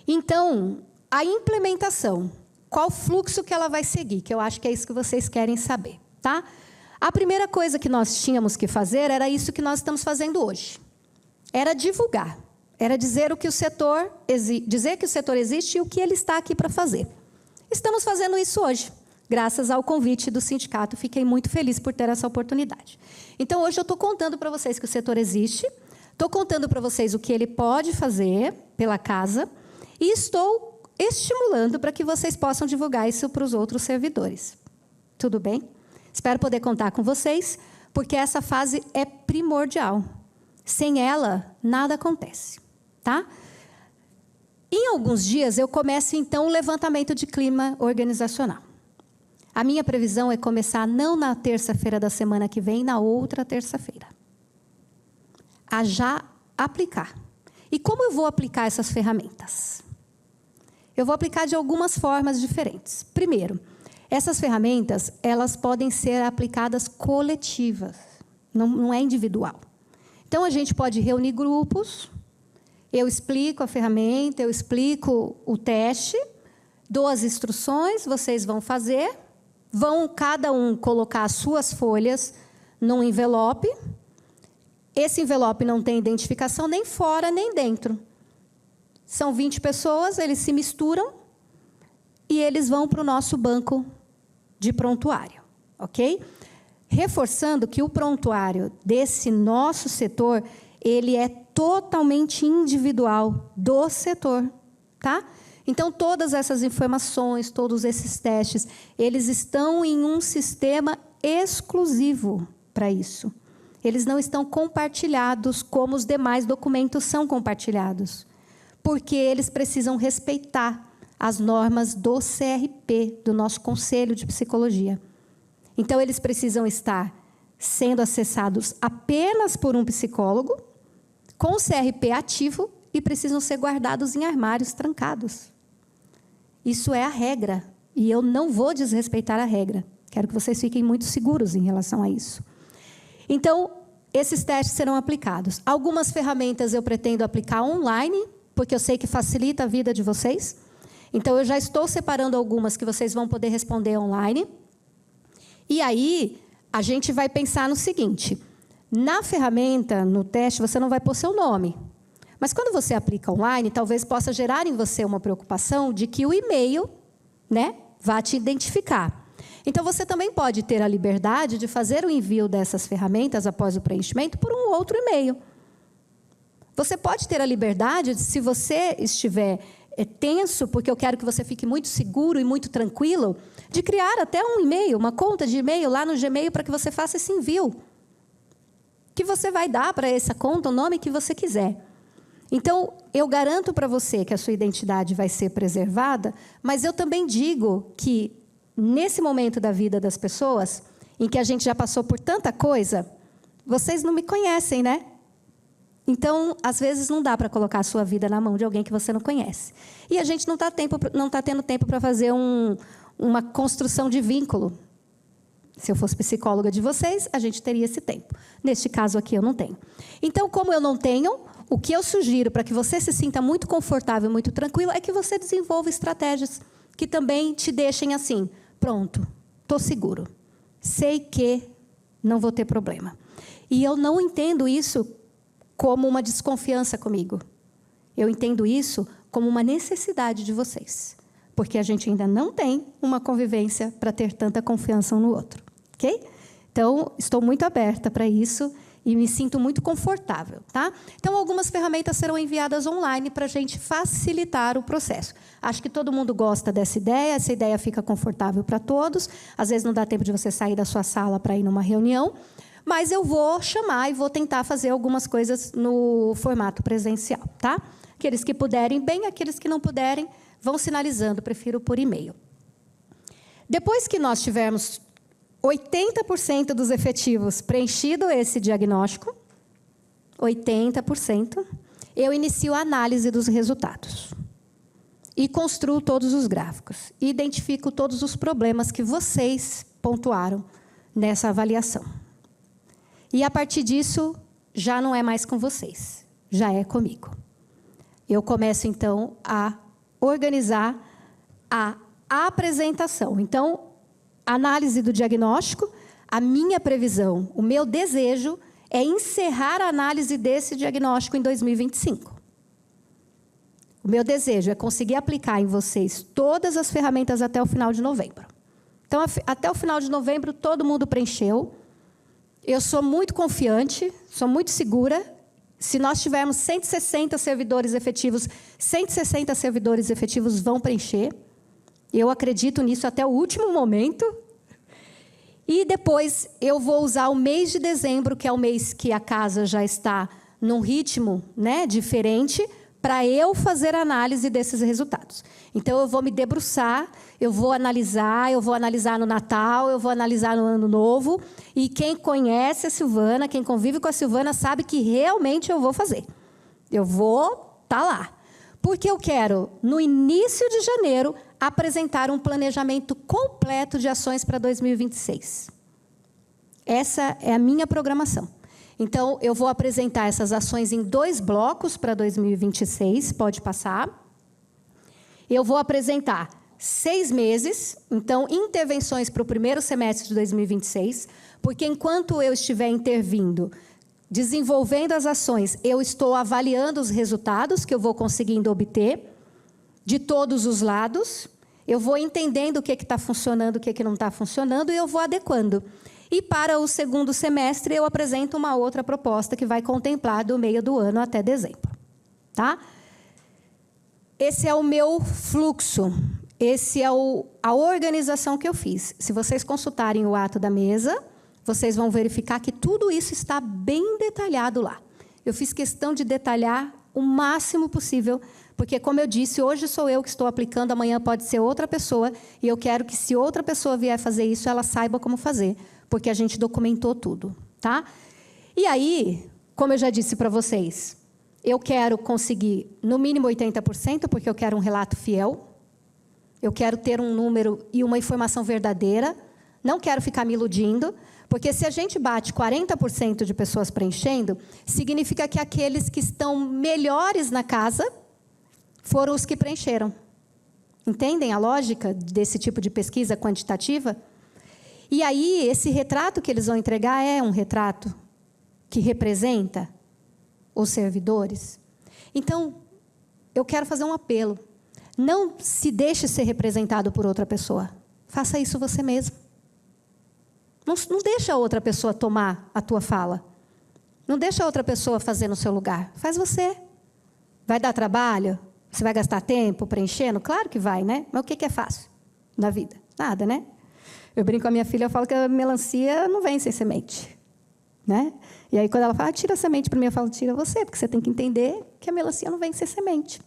Então, a implementação, qual fluxo que ela vai seguir? Que eu acho que é isso que vocês querem saber, tá? A primeira coisa que nós tínhamos que fazer era isso que nós estamos fazendo hoje. Era divulgar, era dizer que o setor existe e o que ele está aqui para fazer. Estamos fazendo isso hoje, graças ao convite do sindicato. Fiquei muito feliz por ter essa oportunidade. Então, hoje eu estou contando para vocês que o setor existe, estou contando para vocês o que ele pode fazer pela casa, e estou estimulando para que vocês possam divulgar isso para os outros servidores. Tudo bem? Espero poder contar com vocês, porque essa fase é primordial. Sem ela, nada acontece, tá? Em alguns dias, eu começo, então, o levantamento de clima organizacional. A minha previsão é começar não na terça-feira da semana que vem, na outra terça-feira. A já aplicar. E como eu vou aplicar essas ferramentas? Eu vou aplicar de algumas formas diferentes. Primeiro, essas ferramentas, elas podem ser aplicadas coletivas, não é individual. Então, a gente pode reunir grupos, eu explico a ferramenta, eu explico o teste, dou as instruções, vocês vão fazer, vão cada um colocar as suas folhas num envelope. Esse envelope não tem identificação nem fora nem dentro. São 20 pessoas, eles se misturam e eles vão para o nosso banco de prontuário, ok? Reforçando que o prontuário desse nosso setor, ele é totalmente individual do setor, tá? Então, todas essas informações, todos esses testes, eles estão em um sistema exclusivo para isso. Eles não estão compartilhados como os demais documentos são compartilhados, porque eles precisam respeitar as normas do CRP, do nosso Conselho de Psicologia. Então, eles precisam estar sendo acessados apenas por um psicólogo, com o CRP ativo, e precisam ser guardados em armários trancados. Isso é a regra, e eu não vou desrespeitar a regra. Quero que vocês fiquem muito seguros em relação a isso. Então, esses testes serão aplicados. Algumas ferramentas eu pretendo aplicar online, porque eu sei que facilita a vida de vocês. Então, eu já estou separando algumas que vocês vão poder responder online. E aí, a gente vai pensar no seguinte: na ferramenta, no teste, você não vai pôr seu nome. Mas quando você aplica online, talvez possa gerar em você uma preocupação de que o e-mail, né, vá te identificar. Então, você também pode ter a liberdade de fazer o envio dessas ferramentas após o preenchimento por um outro e-mail. Você pode ter a liberdade, se você estiver tenso, porque eu quero que você fique muito seguro e muito tranquilo, de criar até um e-mail, uma conta de e-mail lá no Gmail para que você faça esse envio. Que você vai dar para essa conta o nome que você quiser. Então, eu garanto para você que a sua identidade vai ser preservada, mas eu também digo que, nesse momento da vida das pessoas, em que a gente já passou por tanta coisa, vocês não me conhecem, né? Então, às vezes, não dá para colocar a sua vida na mão de alguém que você não conhece. E a gente não está tendo tempo para fazer uma construção de vínculo. Se eu fosse psicóloga de vocês, a gente teria esse tempo. Neste caso aqui, eu não tenho. Então, como eu não tenho, o que eu sugiro para que você se sinta muito confortável, muito tranquilo, é que você desenvolva estratégias que também te deixem assim, pronto, estou seguro. Sei que não vou ter problema. E eu não entendo isso como uma desconfiança comigo. Eu entendo isso como uma necessidade de vocês. Porque a gente ainda não tem uma convivência para ter tanta confiança um no outro. Ok? Então, estou muito aberta para isso e me sinto muito confortável. Tá? Então, algumas ferramentas serão enviadas online para a gente facilitar o processo. Acho que todo mundo gosta dessa ideia, essa ideia fica confortável para todos. Às vezes não dá tempo de você sair da sua sala para ir numa reunião, mas eu vou chamar e vou tentar fazer algumas coisas no formato presencial. Tá? Aqueles que puderem, bem, aqueles que não puderem, vão sinalizando, prefiro por e-mail. Depois que nós tivermos 80% dos efetivos preenchido esse diagnóstico, 80%, eu inicio a análise dos resultados. E construo todos os gráficos. E identifico todos os problemas que vocês pontuaram nessa avaliação. E, a partir disso, já não é mais com vocês, já é comigo. Eu começo, então, a organizar a apresentação. Então, análise do diagnóstico, a minha previsão, o meu desejo é encerrar a análise desse diagnóstico em 2025. O meu desejo é conseguir aplicar em vocês todas as ferramentas até o final de novembro. Então, até o final de novembro, todo mundo preencheu. Eu sou muito confiante, sou muito segura. Se nós tivermos 160 servidores efetivos, 160 servidores efetivos vão preencher. Eu acredito nisso até o último momento. E depois eu vou usar o mês de dezembro, que é o mês que a casa já está num ritmo, né, diferente, para eu fazer a análise desses resultados. Então, eu vou me debruçar, eu vou analisar no Natal, eu vou analisar no Ano Novo, e quem conhece a Silvana, quem convive com a Silvana, sabe que realmente eu vou fazer. Eu vou estar lá. Porque eu quero, no início de janeiro, apresentar um planejamento completo de ações para 2026. Essa é a minha programação. Então, eu vou apresentar essas ações em 2 blocos para 2026, pode passar. Eu vou apresentar 6 meses, então, intervenções para o primeiro semestre de 2026, porque enquanto eu estiver intervindo, desenvolvendo as ações, eu estou avaliando os resultados que eu vou conseguindo obter de todos os lados, eu vou entendendo o que está funcionando, o que não está funcionando, e eu vou adequando. E para o segundo semestre, eu apresento uma outra proposta que vai contemplar do meio do ano até dezembro. Tá? Esse é o meu fluxo, esse é a organização que eu fiz. Se vocês consultarem o ato da mesa, vocês vão verificar que tudo isso está bem detalhado lá. Eu fiz questão de detalhar o máximo possível, porque, como eu disse, hoje sou eu que estou aplicando, amanhã pode ser outra pessoa, e eu quero que, se outra pessoa vier fazer isso, ela saiba como fazer, porque a gente documentou tudo. Tá? E aí, como eu já disse para vocês, eu quero conseguir, no mínimo, 80%, porque eu quero um relato fiel, eu quero ter um número e uma informação verdadeira, não quero ficar me iludindo, porque se a gente bate 40% de pessoas preenchendo, significa que aqueles que estão melhores na casa foram os que preencheram. Entendem a lógica desse tipo de pesquisa quantitativa? E aí, esse retrato que eles vão entregar é um retrato que representa os servidores. Então, eu quero fazer um apelo. Não se deixe ser representado por outra pessoa. Faça isso você mesmo. Não deixa a outra pessoa tomar a tua fala. Não deixa a outra pessoa fazer no seu lugar. Faz você. Vai dar trabalho? Você vai gastar tempo preenchendo? Claro que vai, né? Mas o que é fácil na vida? Nada, né? Eu brinco com a minha filha, eu falo que a melancia não vem sem semente, né? E aí, quando ela fala, tira a semente para mim, eu falo, tira você, porque você tem que entender que a melancia não vem sem semente.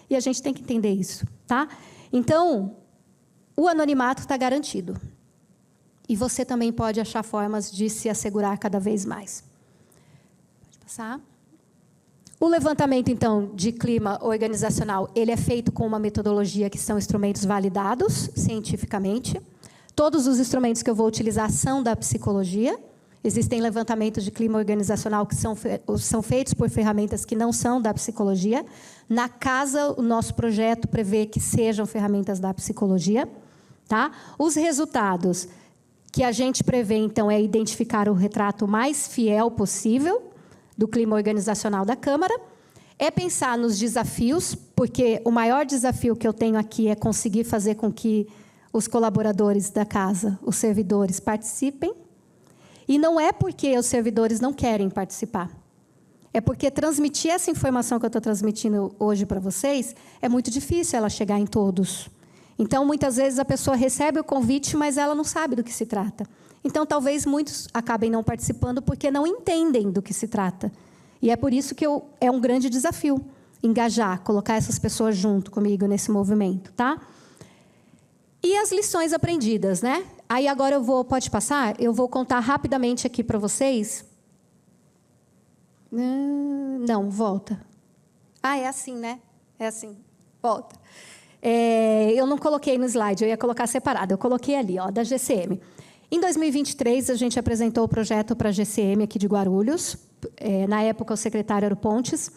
E a gente tem que entender isso, tá? Então, o anonimato está garantido. E você também pode achar formas de se assegurar cada vez mais. Pode passar. O levantamento, então, de clima organizacional, ele é feito com uma metodologia que são instrumentos validados cientificamente. Todos os instrumentos que eu vou utilizar são da psicologia. Existem levantamentos de clima organizacional que são feitos por ferramentas que não são da psicologia. Na casa, o nosso projeto prevê que sejam ferramentas da psicologia. Tá? Os resultados que a gente prevê, então, é identificar o retrato mais fiel possível do clima organizacional da Câmara, é pensar nos desafios, porque o maior desafio que eu tenho aqui é conseguir fazer com que os colaboradores da casa, os servidores, participem. E não é porque os servidores não querem participar. É porque transmitir essa informação que eu estou transmitindo hoje para vocês é muito difícil ela chegar em todos. Então, muitas vezes, a pessoa recebe o convite, mas ela não sabe do que se trata. Então, talvez muitos acabem não participando porque não entendem do que se trata. E é por isso que é um grande desafio engajar, colocar essas pessoas junto comigo nesse movimento, tá? E as lições aprendidas, né? Aí agora pode passar? Eu vou contar rapidamente aqui para vocês. Não, volta. Ah, é assim, né? É assim. Volta. Eu não coloquei no slide, eu ia colocar separado. Eu coloquei ali, ó, da GCM. Em 2023, a gente apresentou o projeto para a GCM aqui de Guarulhos. Na época, o secretário era o Pontes,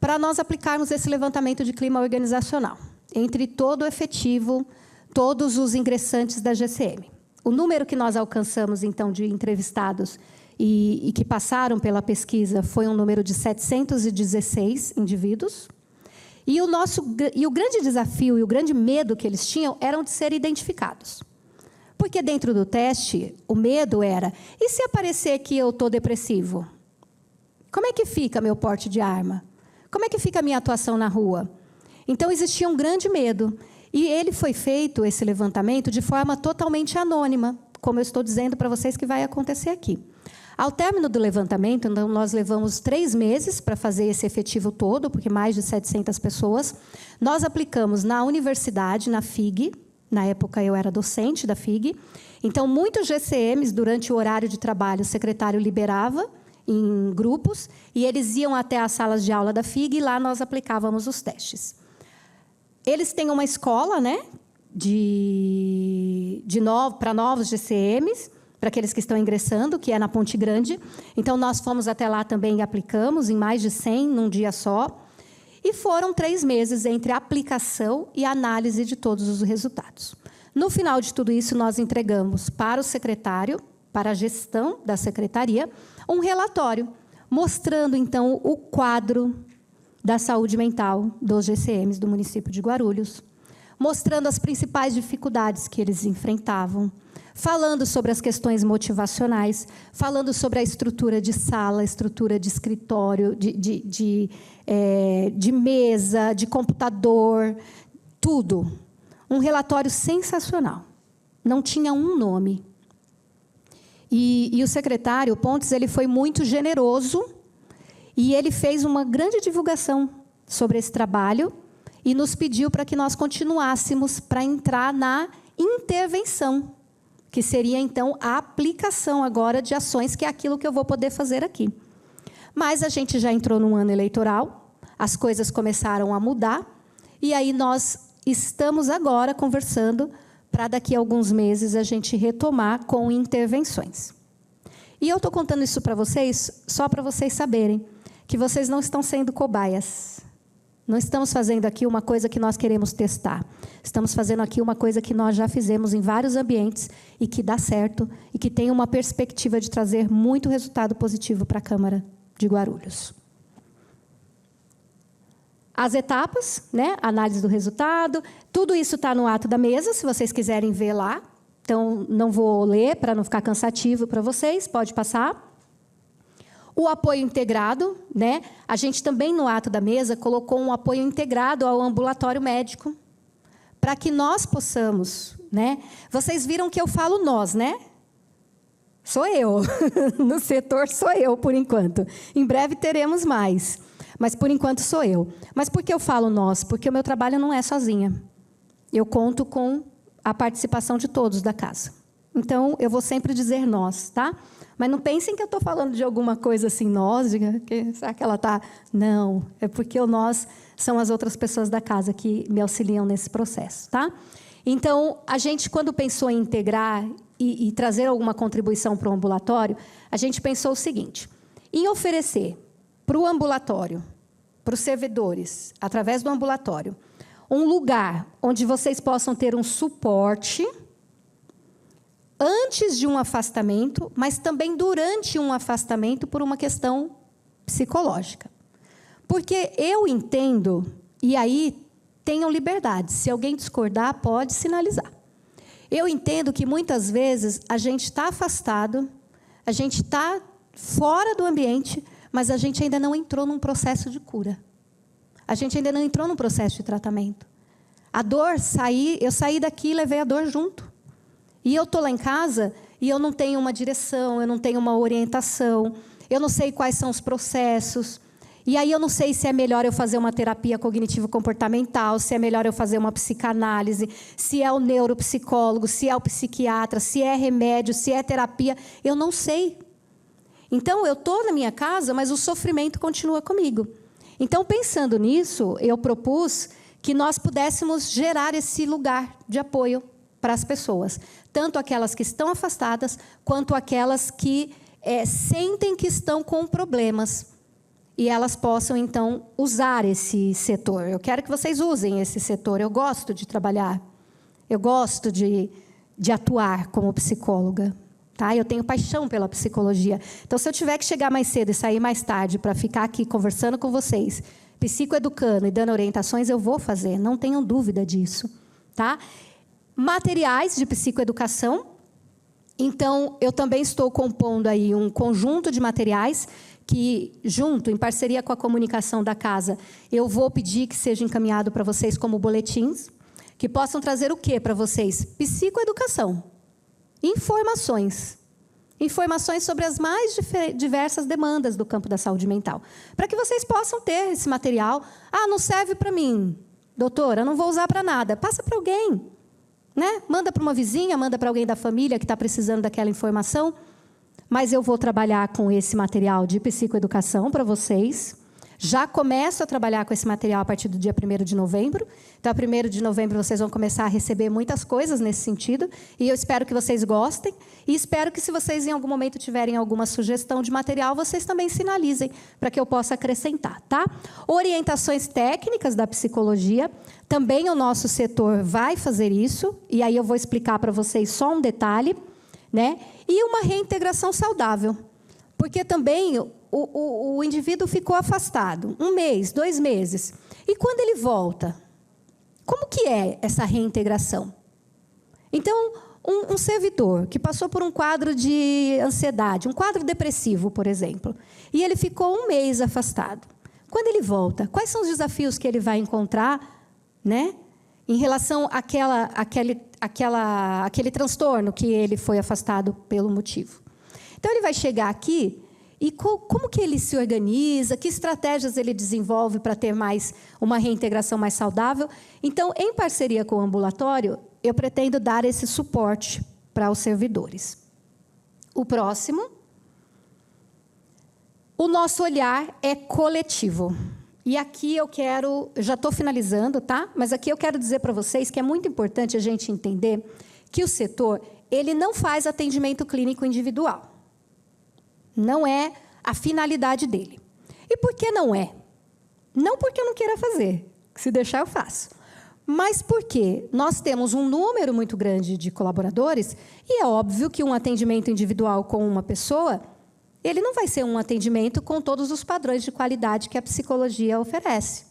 para nós aplicarmos esse levantamento de clima organizacional entre todo o efetivo, todos os ingressantes da GCM. O número que nós alcançamos, então, de entrevistados e que passaram pela pesquisa foi um número de 716 indivíduos. E o grande desafio e o grande medo que eles tinham eram de serem identificados. Porque dentro do teste, o medo era, e se aparecer que eu estou depressivo? Como é que fica meu porte de arma? Como é que fica a minha atuação na rua? Então, existia um grande medo. E ele foi feito, esse levantamento, de forma totalmente anônima, como eu estou dizendo para vocês que vai acontecer aqui. Ao término do levantamento, então, nós levamos 3 meses para fazer esse efetivo todo, porque mais de 700 pessoas. Nós aplicamos na universidade, na FIG. Na época, eu era docente da FIG. Então, muitos GCMs, durante o horário de trabalho, o secretário liberava em grupos, e eles iam até as salas de aula da FIG, e lá nós aplicávamos os testes. Eles têm uma escola, né, para novos GCMs, para aqueles que estão ingressando, que é na Ponte Grande. Então, nós fomos até lá também e aplicamos, em mais de 100, num dia só. E foram 3 meses entre a aplicação e a análise de todos os resultados. No final de tudo isso, nós entregamos para o secretário, para a gestão da secretaria, um relatório, mostrando, então, o quadro da saúde mental dos GCMs do município de Guarulhos, mostrando as principais dificuldades que eles enfrentavam, falando sobre as questões motivacionais, falando sobre a estrutura de sala, estrutura de escritório, de mesa, de computador, tudo. Um relatório sensacional. Não tinha um nome. E o secretário Pontes, ele foi muito generoso e ele fez uma grande divulgação sobre esse trabalho e nos pediu para que nós continuássemos para entrar na intervenção, que seria, então, a aplicação agora de ações, que é aquilo que eu vou poder fazer aqui. Mas a gente já entrou num ano eleitoral, as coisas começaram a mudar, e aí nós estamos agora conversando para daqui a alguns meses a gente retomar com intervenções. E eu estou contando isso para vocês, só para vocês saberem que vocês não estão sendo cobaias. Não estamos fazendo aqui uma coisa que nós queremos testar. Estamos fazendo aqui uma coisa que nós já fizemos em vários ambientes e que dá certo e que tem uma perspectiva de trazer muito resultado positivo para a Câmara de Guarulhos. As etapas, né? Análise do resultado, tudo isso está no ato da mesa, se vocês quiserem ver lá. Então, não vou ler para não ficar cansativo para vocês, pode passar. O apoio integrado, né? A gente também, no ato da mesa, colocou um apoio integrado ao ambulatório médico, para que nós possamos, né? Vocês viram que eu falo nós, né? Sou eu. No setor sou eu, por enquanto. Em breve teremos mais. Mas, por enquanto, sou eu. Mas por que eu falo nós? Porque o meu trabalho não é sozinha. Eu conto com a participação de todos da casa. Então, eu vou sempre dizer nós, tá? Mas não pensem que eu estou falando de alguma coisa assim, nós, será que ela está... Não, é porque o nós são as outras pessoas da casa que me auxiliam nesse processo, tá? Então, a gente, quando pensou em integrar e trazer alguma contribuição para o ambulatório, a gente pensou o seguinte, em oferecer para o ambulatório, para os servidores, através do ambulatório, um lugar onde vocês possam ter um suporte antes de um afastamento, mas também durante um afastamento por uma questão psicológica. Porque eu entendo, e aí tenham liberdade, se alguém discordar, pode sinalizar. Eu entendo que muitas vezes a gente está afastado, a gente está fora do ambiente, mas a gente ainda não entrou num processo de cura. A gente ainda não entrou num processo de tratamento. A dor, eu saí daqui e levei a dor junto. E eu estou lá em casa e eu não tenho uma direção, eu não tenho uma orientação, eu não sei quais são os processos. E aí eu não sei se é melhor eu fazer uma terapia cognitivo-comportamental, se é melhor eu fazer uma psicanálise, se é o neuropsicólogo, se é o psiquiatra, se é remédio, se é terapia. Eu não sei. Então, eu estou na minha casa, mas o sofrimento continua comigo. Então, pensando nisso, eu propus que nós pudéssemos gerar esse lugar de apoio para as pessoas, tanto aquelas que estão afastadas, quanto aquelas que sentem que estão com problemas, e elas possam, então, usar esse setor. Eu quero que vocês usem esse setor, eu gosto de trabalhar, eu gosto de atuar como psicóloga, tá? Eu tenho paixão pela psicologia. Então, se eu tiver que chegar mais cedo e sair mais tarde para ficar aqui conversando com vocês, psicoeducando e dando orientações, eu vou fazer, não tenham dúvida disso, tá? Materiais de psicoeducação. Então, eu também estou compondo aí um conjunto de materiais que, junto, em parceria com a comunicação da casa, eu vou pedir que seja encaminhado para vocês como boletins, que possam trazer o quê para vocês? Psicoeducação. Informações. Informações sobre as mais diversas demandas do campo da saúde mental. Para que vocês possam ter esse material. Ah, não serve para mim, doutora, não vou usar para nada. Passa para alguém. Né? Manda para uma vizinha, manda para alguém da família que está precisando daquela informação. Mas eu vou trabalhar com esse material de psicoeducação para vocês. Já começo a trabalhar com esse material a partir do dia 1º de novembro. Então, a 1º de novembro, vocês vão começar a receber muitas coisas nesse sentido. E eu espero que vocês gostem. E espero que, se vocês, em algum momento, tiverem alguma sugestão de material, vocês também sinalizem para que eu possa acrescentar, tá? Orientações técnicas da psicologia. Também o nosso setor vai fazer isso. E aí eu vou explicar para vocês só um detalhe, né? E uma reintegração saudável. Porque também o indivíduo ficou afastado 1 mês, 2 meses. E quando ele volta, como que é essa reintegração? Então, um servidor que passou por um quadro de ansiedade, um quadro depressivo, por exemplo, e ele ficou 1 mês afastado. Quando ele volta, quais são os desafios que ele vai encontrar, né, em relação àquele transtorno que ele foi afastado pelo motivo? Então, ele vai chegar aqui e como que ele se organiza, que estratégias ele desenvolve para ter uma reintegração mais saudável. Então, em parceria com o ambulatório, eu pretendo dar esse suporte para os servidores. O próximo. O nosso olhar é coletivo. E aqui eu já estou finalizando, tá? Mas aqui eu quero dizer para vocês que é muito importante a gente entender que o setor, ele não faz atendimento clínico individual. Não é a finalidade dele. E por que não é? Não porque eu não queira fazer, se deixar eu faço. Mas porque nós temos um número muito grande de colaboradores e é óbvio que um atendimento individual com uma pessoa, ele não vai ser um atendimento com todos os padrões de qualidade que a psicologia oferece.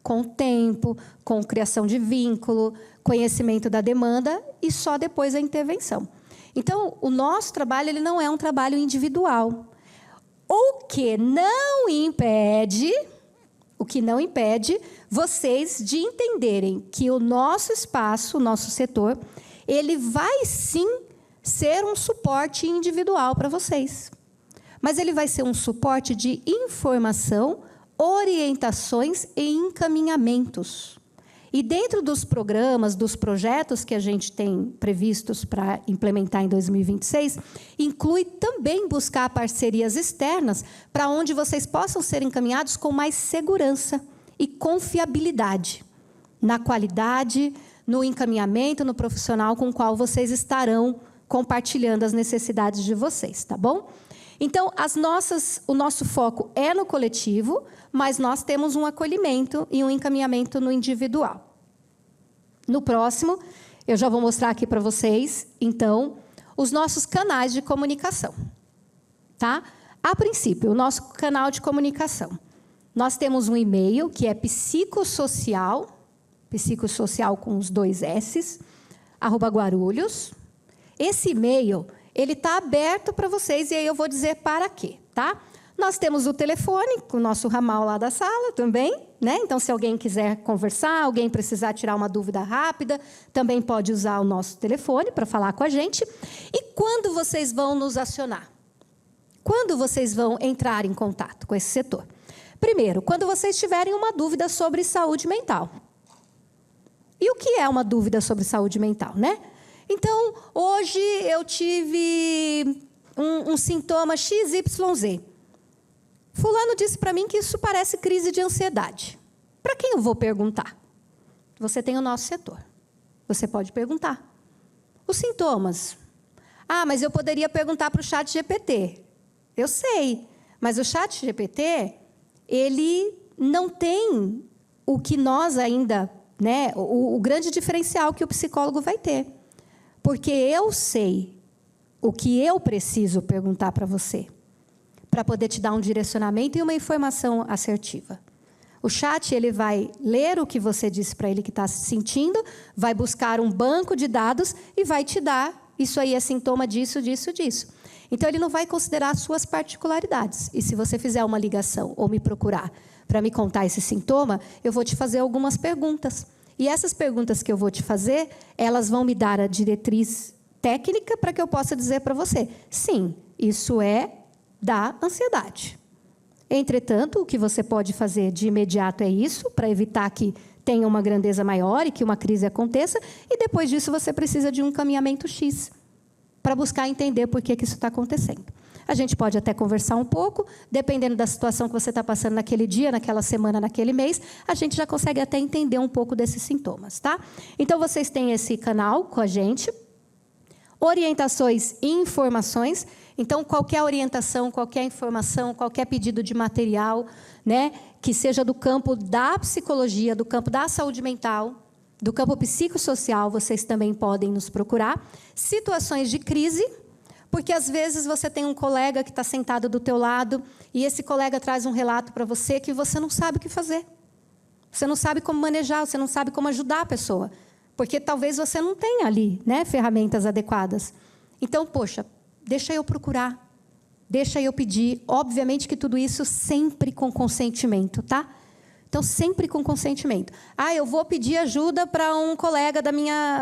Com tempo, com criação de vínculo, conhecimento da demanda e só depois a intervenção. Então, o nosso trabalho ele não é um trabalho individual. O que não impede vocês de entenderem que o nosso espaço, o nosso setor, ele vai sim ser um suporte individual para vocês. Mas ele vai ser um suporte de informação, orientações e encaminhamentos. E dentro dos programas, dos projetos que a gente tem previstos para implementar em 2026, inclui também buscar parcerias externas para onde vocês possam ser encaminhados com mais segurança e confiabilidade na qualidade, no encaminhamento, no profissional com o qual vocês estarão compartilhando as necessidades de vocês, tá bom? Então, o nosso foco é no coletivo, mas nós temos um acolhimento e um encaminhamento no individual. No próximo, eu já vou mostrar aqui para vocês, então, os nossos canais de comunicação. Tá? A princípio, o nosso canal de comunicação. Nós temos um e-mail, que é psicossocial com os 2 S's, @Guarulhos. Esse e-mail, ele está aberto para vocês, e aí eu vou dizer para quê, tá? Nós temos o telefone, com o nosso ramal lá da sala também, né? Então, se alguém quiser conversar, alguém precisar tirar uma dúvida rápida, também pode usar o nosso telefone para falar com a gente. E quando vocês vão nos acionar? Quando vocês vão entrar em contato com esse setor? Primeiro, quando vocês tiverem uma dúvida sobre saúde mental. E o que é uma dúvida sobre saúde mental, né? Então, hoje eu tive um sintoma XYZ. Fulano disse para mim que isso parece crise de ansiedade. Para quem eu vou perguntar? Você tem o nosso setor. Você pode perguntar. Os sintomas. Ah, mas eu poderia perguntar para o ChatGPT. Eu sei, mas o ChatGPT, ele não tem o que nós ainda, né, o grande diferencial que o psicólogo vai ter. Porque eu sei o que eu preciso perguntar para você, para poder te dar um direcionamento e uma informação assertiva. O chat, ele vai ler o que você disse para ele que está sentindo, vai buscar um banco de dados e vai te dar, isso aí é sintoma disso, disso, disso. Então, ele não vai considerar as suas particularidades. E se você fizer uma ligação ou me procurar para me contar esse sintoma, eu vou te fazer algumas perguntas. E essas perguntas que eu vou te fazer, elas vão me dar a diretriz técnica para que eu possa dizer para você, sim, isso é da ansiedade. Entretanto, o que você pode fazer de imediato é isso, para evitar que tenha uma grandeza maior e que uma crise aconteça, e depois disso você precisa de um encaminhamento X, para buscar entender por que isso está acontecendo. A gente pode até conversar um pouco, dependendo da situação que você está passando naquele dia, naquela semana, naquele mês, a gente já consegue até entender um pouco desses sintomas, tá? Então, vocês têm esse canal com a gente, orientações e informações. Então, qualquer orientação, qualquer informação, qualquer pedido de material, né, que seja do campo da psicologia, do campo da saúde mental, do campo psicossocial, vocês também podem nos procurar. Situações de crise, porque às vezes você tem um colega que está sentado do teu lado e esse colega traz um relato para você que você não sabe o que fazer. Você não sabe como manejar, você não sabe como ajudar a pessoa, porque talvez você não tenha ali, né, ferramentas adequadas. Então, poxa, deixa eu procurar, deixa eu pedir. Obviamente que tudo isso sempre com consentimento, tá? Então, sempre com consentimento. Ah, eu vou pedir ajuda para um colega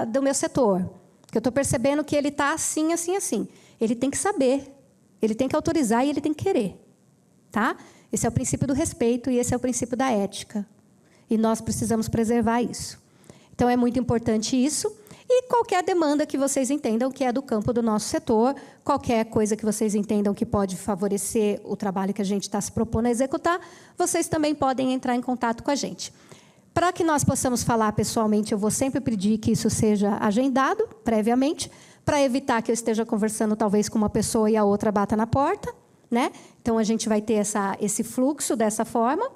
do meu setor, que eu estou percebendo que ele está assim, assim, assim. Ele tem que saber, ele tem que autorizar e ele tem que querer. Tá? Esse é o princípio do respeito e esse é o princípio da ética. E nós precisamos preservar isso. Então, é muito importante isso. E qualquer demanda que vocês entendam que é do campo do nosso setor, qualquer coisa que vocês entendam que pode favorecer o trabalho que a gente está se propondo a executar, vocês também podem entrar em contato com a gente. Para que nós possamos falar pessoalmente, eu vou sempre pedir que isso seja agendado previamente, para evitar que eu esteja conversando talvez com uma pessoa e a outra bata na porta, né? Então, a gente vai ter esse fluxo dessa forma.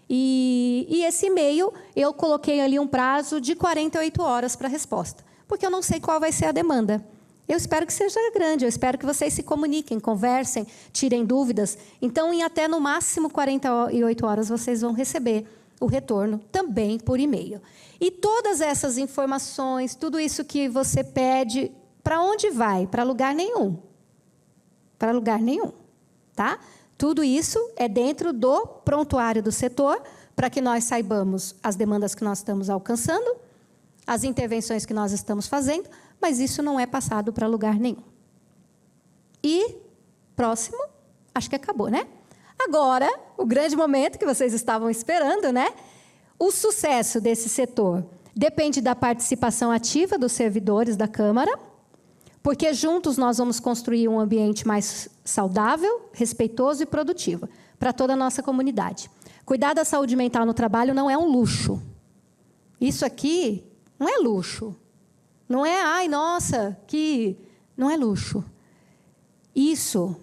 E esse e-mail, eu coloquei ali um prazo de 48 horas para a resposta, porque eu não sei qual vai ser a demanda. Eu espero que seja grande, eu espero que vocês se comuniquem, conversem, tirem dúvidas. Então, em até no máximo 48 horas, vocês vão receber o retorno também por e-mail. E todas essas informações, tudo isso que você pede, para onde vai? Para lugar nenhum. Para lugar nenhum. Tá? Tudo isso é dentro do prontuário do setor, para que nós saibamos as demandas que nós estamos alcançando, as intervenções que nós estamos fazendo, mas isso não é passado para lugar nenhum. E, próximo, acho que acabou, né? Agora, o grande momento que vocês estavam esperando, né? O sucesso desse setor depende da participação ativa dos servidores da Câmara, porque juntos nós vamos construir um ambiente mais saudável, respeitoso e produtivo para toda a nossa comunidade. Cuidar da saúde mental no trabalho não é um luxo. Isso aqui não é luxo. Não é, ai, nossa, que... Não é luxo. Isso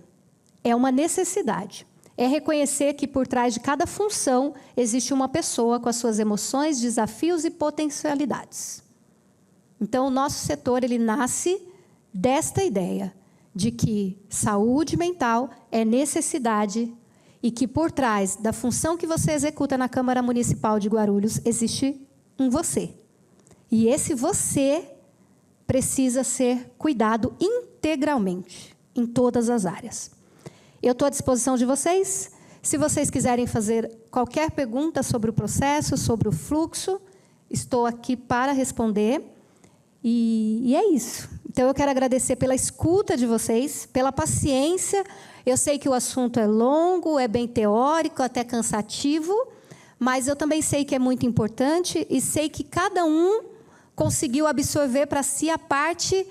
é uma necessidade. É reconhecer que por trás de cada função existe uma pessoa com as suas emoções, desafios e potencialidades. Então, o nosso setor ele nasce desta ideia de que saúde mental é necessidade e que por trás da função que você executa na Câmara Municipal de Guarulhos existe um você. E esse você precisa ser cuidado integralmente, em todas as áreas. Eu estou à disposição de vocês. Se vocês quiserem fazer qualquer pergunta sobre o processo, sobre o fluxo, estou aqui para responder. E é isso. Então, eu quero agradecer pela escuta de vocês, pela paciência. Eu sei que o assunto é longo, é bem teórico, até cansativo, mas eu também sei que é muito importante e sei que cada um conseguiu absorver para si a parte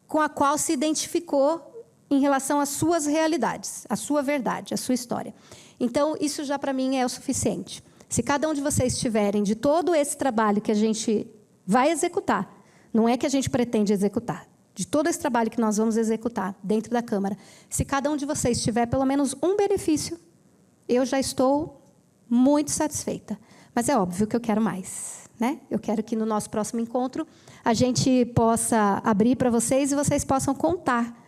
com a qual se identificou em relação às suas realidades, a sua verdade, a sua história. Então, isso já para mim é o suficiente. Se cada um de vocês tiverem de todo esse trabalho que a gente vai executar, não é que a gente pretende executar, de todo esse trabalho que nós vamos executar dentro da Câmara, se cada um de vocês tiver pelo menos um benefício, eu já estou muito satisfeita. Mas é óbvio que eu quero mais, né? Eu quero que no nosso próximo encontro a gente possa abrir para vocês e vocês possam contar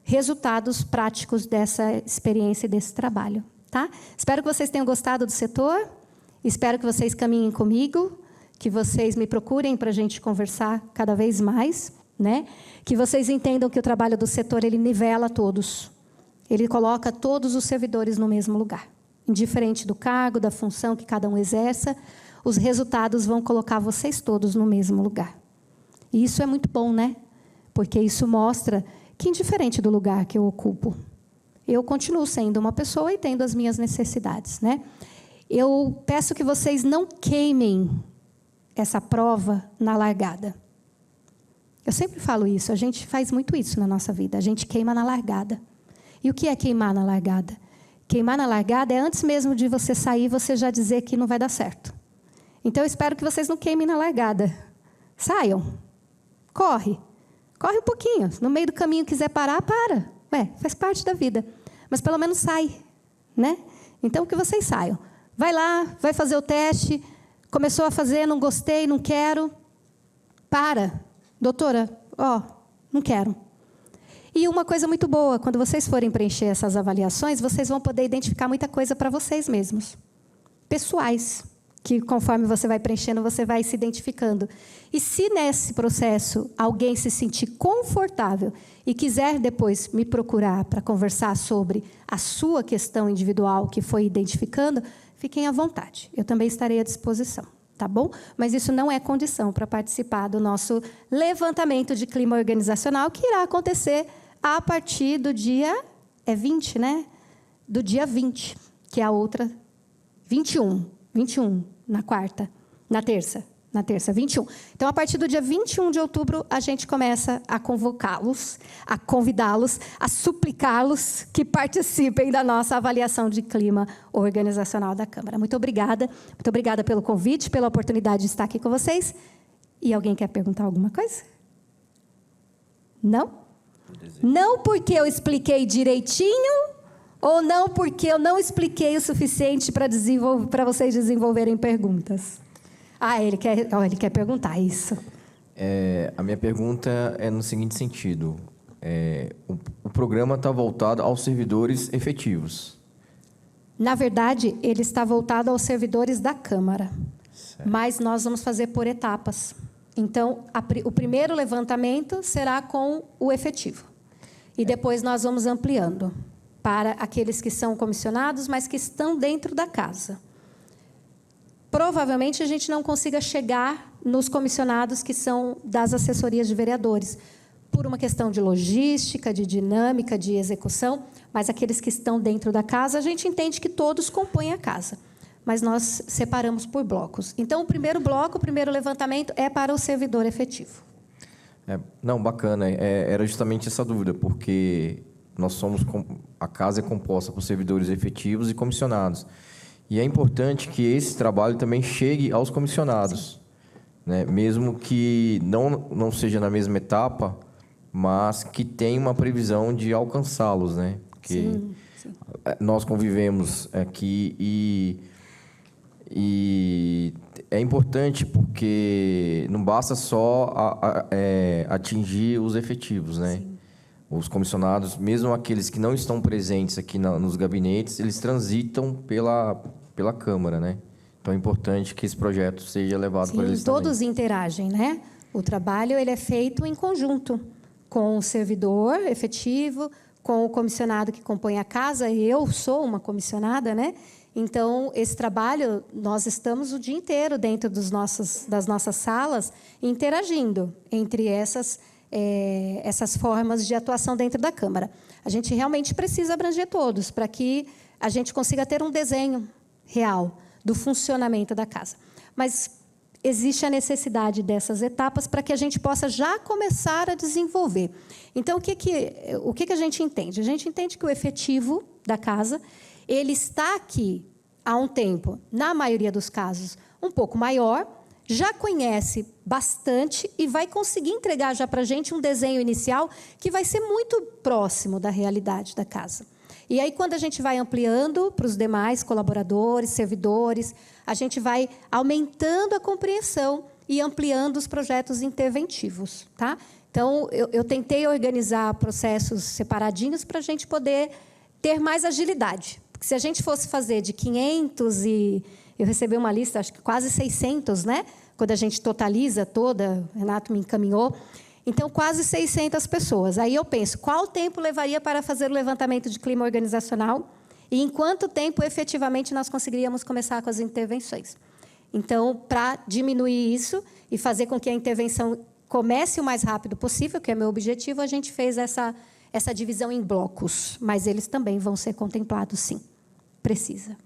resultados práticos dessa experiência e desse trabalho, tá? Espero que vocês tenham gostado do setor, espero que vocês caminhem comigo, que vocês me procurem para a gente conversar cada vez mais, né? Que vocês entendam que o trabalho do setor ele nivela todos, ele coloca todos os servidores no mesmo lugar, indiferente do cargo, da função que cada um exerça, os resultados vão colocar vocês todos no mesmo lugar. E isso é muito bom, né? Porque isso mostra que, indiferente do lugar que eu ocupo, eu continuo sendo uma pessoa e tendo as minhas necessidades, né? Eu peço que vocês não queimem essa prova na largada. Eu sempre falo isso, a gente faz muito isso na nossa vida, a gente queima na largada. E o que é queimar na largada? Queimar na largada é antes mesmo de você sair, você já dizer que não vai dar certo. Então, eu espero que vocês não queimem na largada. Saiam. Corre um pouquinho. No meio do caminho, quiser parar, para. Faz parte da vida. Mas, pelo menos, sai. Né? Então, que vocês saiam. Vai lá, vai fazer o teste. Começou a fazer, não gostei, não quero. Para. Doutora, não quero. E uma coisa muito boa, quando vocês forem preencher essas avaliações, vocês vão poder identificar muita coisa para vocês mesmos. Pessoais. Que conforme você vai preenchendo, você vai se identificando. E se nesse processo alguém se sentir confortável e quiser depois me procurar para conversar sobre a sua questão individual que foi identificando, fiquem à vontade. Eu também estarei à disposição, tá bom? Mas isso não é condição para participar do nosso levantamento de clima organizacional, que irá acontecer a partir do dia... É 20, né? Do dia 20, que é a outra... 21, na quarta, na terça, 21. Então, a partir do dia 21 de outubro, a gente começa a convocá-los, a convidá-los, a suplicá-los que participem da nossa avaliação de clima organizacional da Câmara. Muito obrigada pelo convite, pela oportunidade de estar aqui com vocês. E alguém quer perguntar alguma coisa? Não? Não porque eu expliquei direitinho... Ou não, porque eu não expliquei o suficiente para vocês desenvolverem perguntas. Ele quer perguntar isso. A minha pergunta é no seguinte sentido. O programa está voltado aos servidores efetivos. Na verdade, ele está voltado aos servidores da Câmara. Certo. Mas nós vamos fazer por etapas. Então, o primeiro levantamento será com o efetivo. E depois nós vamos ampliando. para aqueles que são comissionados, mas que estão dentro da casa. Provavelmente a gente não consiga chegar nos comissionados que são das assessorias de vereadores, por uma questão de logística, de dinâmica, de execução, mas aqueles que estão dentro da casa, a gente entende que todos compõem a casa, mas nós separamos por blocos. Então, o primeiro bloco, o primeiro levantamento é para o servidor efetivo. Não, bacana. Era justamente essa dúvida, porque a casa é composta por servidores efetivos e comissionados. E é importante que esse trabalho também chegue aos comissionados, né? Mesmo que não seja na mesma etapa, mas que tenha uma previsão de alcançá-los, né? Porque sim. Nós convivemos aqui e é importante porque não basta só atingir os efetivos, né? Sim. Os comissionados, mesmo aqueles que não estão presentes aqui nos gabinetes, eles transitam pela Câmara, né? Então é importante que esse projeto seja levado para eles também. Todos interagem, né? O trabalho ele é feito em conjunto com o servidor efetivo, com o comissionado que compõe a casa. Eu sou uma comissionada, né? Então, esse trabalho, nós estamos o dia inteiro dentro das nossas salas, interagindo entre essas formas de atuação dentro da Câmara. A gente realmente precisa abranger todos, para que a gente consiga ter um desenho real do funcionamento da casa. Mas existe a necessidade dessas etapas para que a gente possa já começar a desenvolver. Então, o que a gente entende? A gente entende que o efetivo da casa, ele está aqui há um tempo, na maioria dos casos, um pouco maior, já conhece bastante e vai conseguir entregar já para a gente um desenho inicial que vai ser muito próximo da realidade da casa. E aí, quando a gente vai ampliando para os demais colaboradores, servidores, a gente vai aumentando a compreensão e ampliando os projetos interventivos, tá? Então, eu tentei organizar processos separadinhos para a gente poder ter mais agilidade. Porque se a gente fosse fazer de 500 e... Eu recebi uma lista, acho que quase 600, né? Quando a gente totaliza toda, o Renato me encaminhou. Então, quase 600 pessoas. Aí eu penso, qual tempo levaria para fazer o levantamento de clima organizacional e em quanto tempo, efetivamente, nós conseguiríamos começar com as intervenções. Então, para diminuir isso e fazer com que a intervenção comece o mais rápido possível, que é meu objetivo, a gente fez essa divisão em blocos, mas eles também vão ser contemplados, sim. Precisa.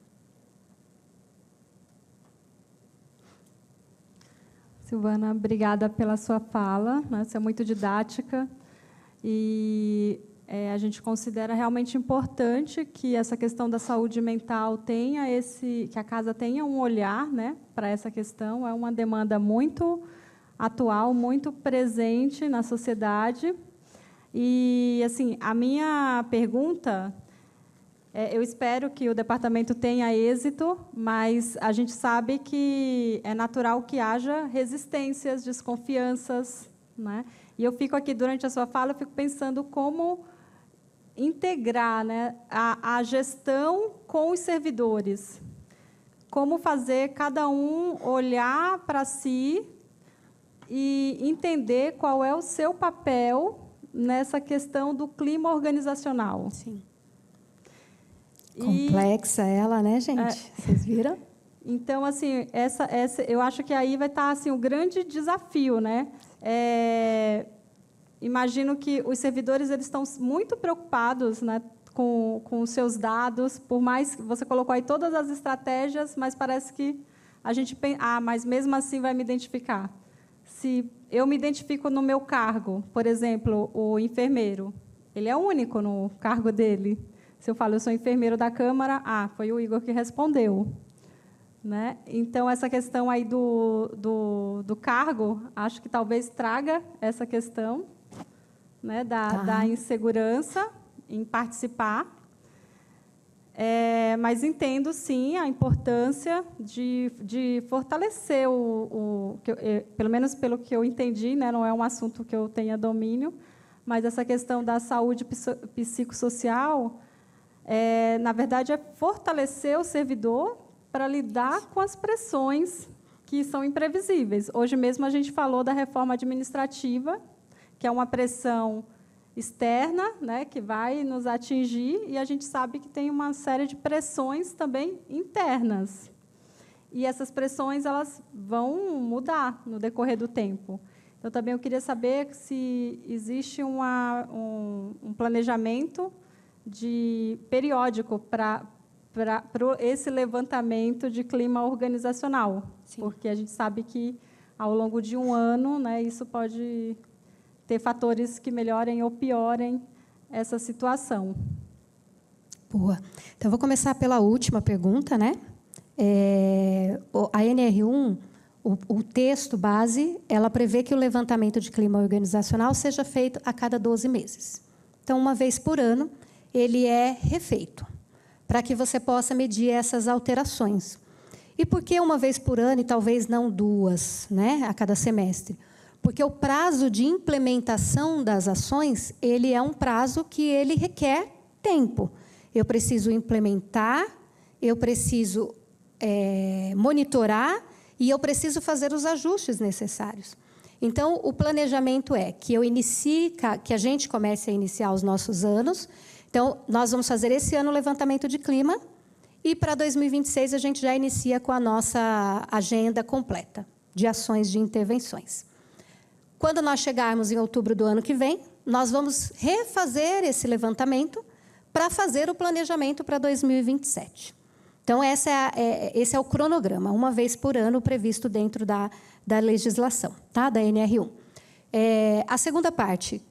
Silvana, obrigada pela sua fala, né? Você é muito didática e a gente considera realmente importante que essa questão da saúde mental tenha que a casa tenha um olhar, né, para essa questão. É uma demanda muito atual, muito presente na sociedade. E assim, a minha pergunta eu espero que o departamento tenha êxito, mas a gente sabe que é natural que haja resistências, desconfianças, né? E eu fico aqui, durante a sua fala, eu fico pensando como integrar, né, a gestão com os servidores. Como fazer cada um olhar para si e entender qual é o seu papel nessa questão do clima organizacional. Sim. Complexa ela, né, gente? Vocês viram? Então, assim, eu acho que aí vai estar assim, o grande desafio, né? Imagino que os servidores eles estão muito preocupados, né, com os seus dados, por mais que você colocou aí todas as estratégias, mas parece que a gente pensa, mas mesmo assim vai me identificar. Se eu me identifico no meu cargo, por exemplo, o enfermeiro, ele é único no cargo dele. Se eu falo, eu sou enfermeiro da Câmara, foi o Igor que respondeu. Né? Então, essa questão aí do cargo, acho que talvez traga essa questão, né, da insegurança em participar. Mas entendo, sim, a importância de fortalecer pelo menos pelo que eu entendi, né, não é um assunto que eu tenha domínio, mas essa questão da saúde psicossocial, na verdade, é fortalecer o servidor para lidar com as pressões que são imprevisíveis. Hoje mesmo a gente falou da reforma administrativa, que é uma pressão externa, né, que vai nos atingir, e a gente sabe que tem uma série de pressões também internas. E essas pressões elas vão mudar no decorrer do tempo. Então, também eu queria saber se existe um planejamento periódico para esse levantamento de clima organizacional. Sim. Porque a gente sabe que, ao longo de um ano, né, isso pode ter fatores que melhorem ou piorem essa situação. Boa. Então, vou começar pela última pergunta, né? A NR1, o texto base, ela prevê que o levantamento de clima organizacional seja feito a cada 12 meses. Então, uma vez por ano, ele é refeito, para que você possa medir essas alterações. E por que uma vez por ano e talvez não duas, né, a cada semestre? Porque o prazo de implementação das ações, ele é um prazo que ele requer tempo. Eu preciso implementar, eu preciso monitorar e eu preciso fazer os ajustes necessários. Então, o planejamento é que que a gente comece a iniciar os nossos anos. Então, nós vamos fazer esse ano o levantamento de clima e, para 2026, a gente já inicia com a nossa agenda completa de ações de intervenções. Quando nós chegarmos em outubro do ano que vem, nós vamos refazer esse levantamento para fazer o planejamento para 2027. Então, esse é o cronograma, uma vez por ano, previsto dentro da legislação, tá? Da NR1. A segunda parte,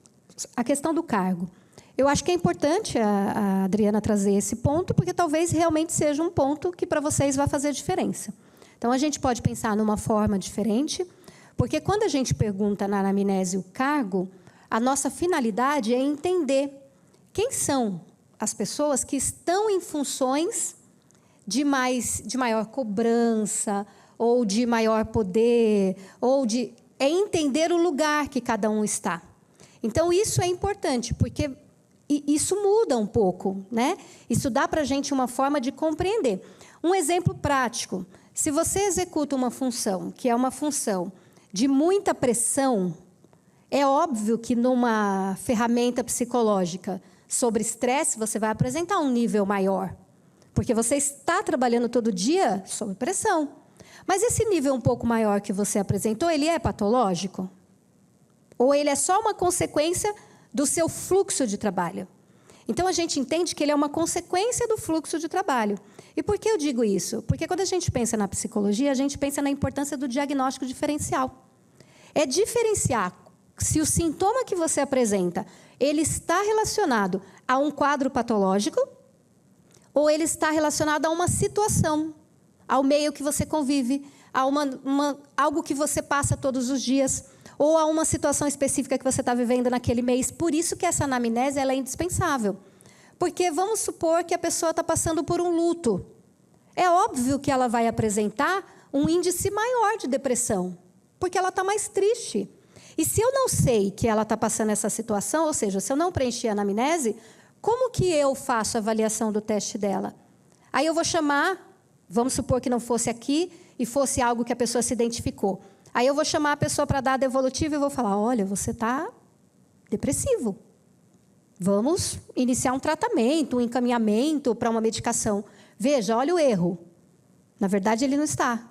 a questão do cargo. Eu acho que é importante a Adriana trazer esse ponto, porque talvez realmente seja um ponto que para vocês vai fazer diferença. Então, a gente pode pensar numa forma diferente, porque quando a gente pergunta na anamnese o cargo, a nossa finalidade é entender quem são as pessoas que estão em funções de maior cobrança, ou de maior poder, é entender o lugar que cada um está. Então, isso é importante, porque isso muda um pouco, né? Isso dá para a gente uma forma de compreender. Um exemplo prático, se você executa uma função, que é uma função de muita pressão, é óbvio que numa ferramenta psicológica sobre estresse, você vai apresentar um nível maior, porque você está trabalhando todo dia sob pressão. Mas esse nível um pouco maior que você apresentou, ele é patológico? Ou ele é só uma consequência do seu fluxo de trabalho? Então, a gente entende que ele é uma consequência do fluxo de trabalho. E por que eu digo isso? Porque quando a gente pensa na psicologia, a gente pensa na importância do diagnóstico diferencial. É diferenciar se o sintoma que você apresenta, ele está relacionado a um quadro patológico, ou ele está relacionado a uma situação, ao meio que você convive, a algo que você passa todos os dias, ou a uma situação específica que você está vivendo naquele mês. Por isso que essa anamnese ela é indispensável. Porque vamos supor que a pessoa está passando por um luto. É óbvio que ela vai apresentar um índice maior de depressão, porque ela está mais triste. E se eu não sei que ela está passando essa situação, ou seja, se eu não preencher a anamnese, como que eu faço a avaliação do teste dela? Aí eu vou chamar, vamos supor que não fosse aqui, e fosse algo que a pessoa se identificou. Aí eu vou chamar a pessoa para dar a devolutiva e vou falar, olha, você está depressivo. Vamos iniciar um tratamento, um encaminhamento para uma medicação. Veja, olha o erro. Na verdade, ele não está,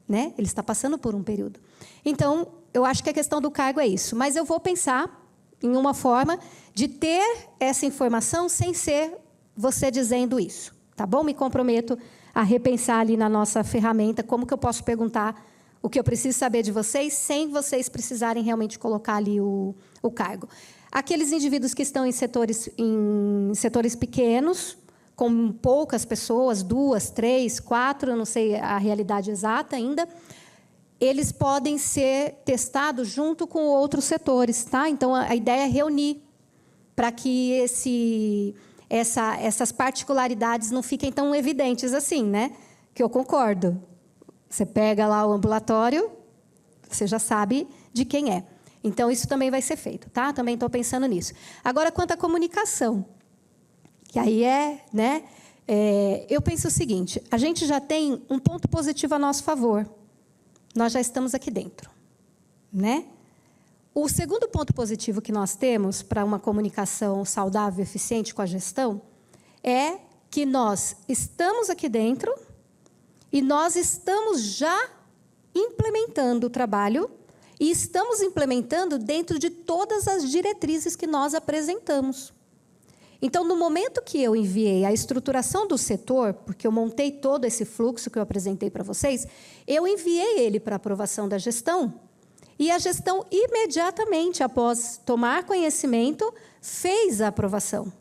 né? Ele está passando por um período. Então, eu acho que a questão do cargo é isso. Mas eu vou pensar em uma forma de ter essa informação sem ser você dizendo isso. Tá bom? Me comprometo a repensar ali na nossa ferramenta como que eu posso perguntar o que eu preciso saber de vocês sem vocês precisarem realmente colocar ali o cargo. Aqueles indivíduos que estão em setores pequenos, com poucas pessoas, 2, 3, 4, eu não sei a realidade exata ainda, eles podem ser testados junto com outros setores, tá? Então, a ideia é reunir para que essas particularidades não fiquem tão evidentes assim, né? Que eu concordo. Você pega lá o ambulatório, você já sabe de quem é. Então, isso também vai ser feito, tá? Também estou pensando nisso. Agora, quanto à comunicação, que aí né? Eu penso o seguinte, a gente já tem um ponto positivo a nosso favor. Nós já estamos aqui dentro, né? O segundo ponto positivo que nós temos para uma comunicação saudável e eficiente com a gestão é que nós estamos aqui dentro e nós estamos já implementando o trabalho e estamos implementando dentro de todas as diretrizes que nós apresentamos. Então, no momento que eu enviei a estruturação do setor, porque eu montei todo esse fluxo que eu apresentei para vocês, eu enviei ele para aprovação da gestão, e a gestão, imediatamente após tomar conhecimento, fez a aprovação.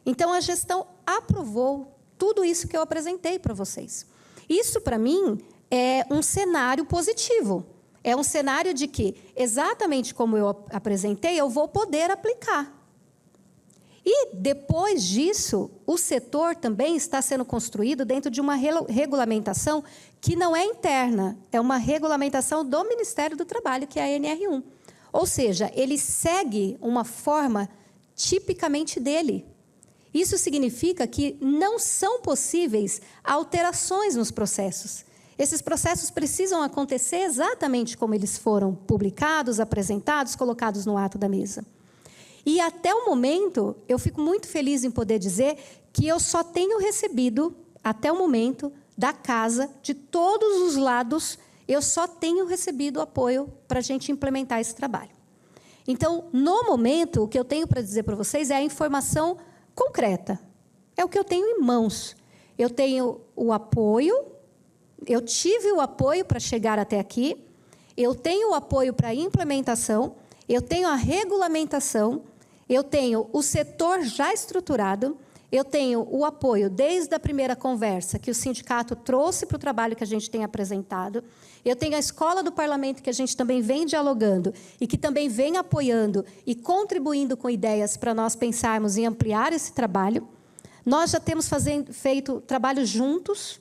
Então, a gestão aprovou tudo isso que eu apresentei para vocês. Isso, para mim, é um cenário positivo. É um cenário de que, exatamente como eu apresentei, eu vou poder aplicar. E, depois disso, o setor também está sendo construído dentro de uma regulamentação que não é interna, é uma regulamentação do Ministério do Trabalho, que é a NR1. Ou seja, ele segue uma forma tipicamente dele. Isso significa que não são possíveis alterações nos processos. Esses processos precisam acontecer exatamente como eles foram publicados, apresentados, colocados no ato da mesa. E, até o momento, eu fico muito feliz em poder dizer que eu só tenho recebido, até o momento, da casa, de todos os lados, eu só tenho recebido apoio para a gente implementar esse trabalho. Então, no momento, o que eu tenho para dizer para vocês é a informação concreta. É o que eu tenho em mãos. Eu tenho o apoio, eu tive o apoio para chegar até aqui, eu tenho o apoio para a implementação, eu tenho a regulamentação, eu tenho o setor já estruturado, eu tenho o apoio desde a primeira conversa que o sindicato trouxe para o trabalho que a gente tem apresentado, eu tenho a escola do parlamento que a gente também vem dialogando e que também vem apoiando e contribuindo com ideias para nós pensarmos em ampliar esse trabalho. Nós já temos feito trabalho juntos,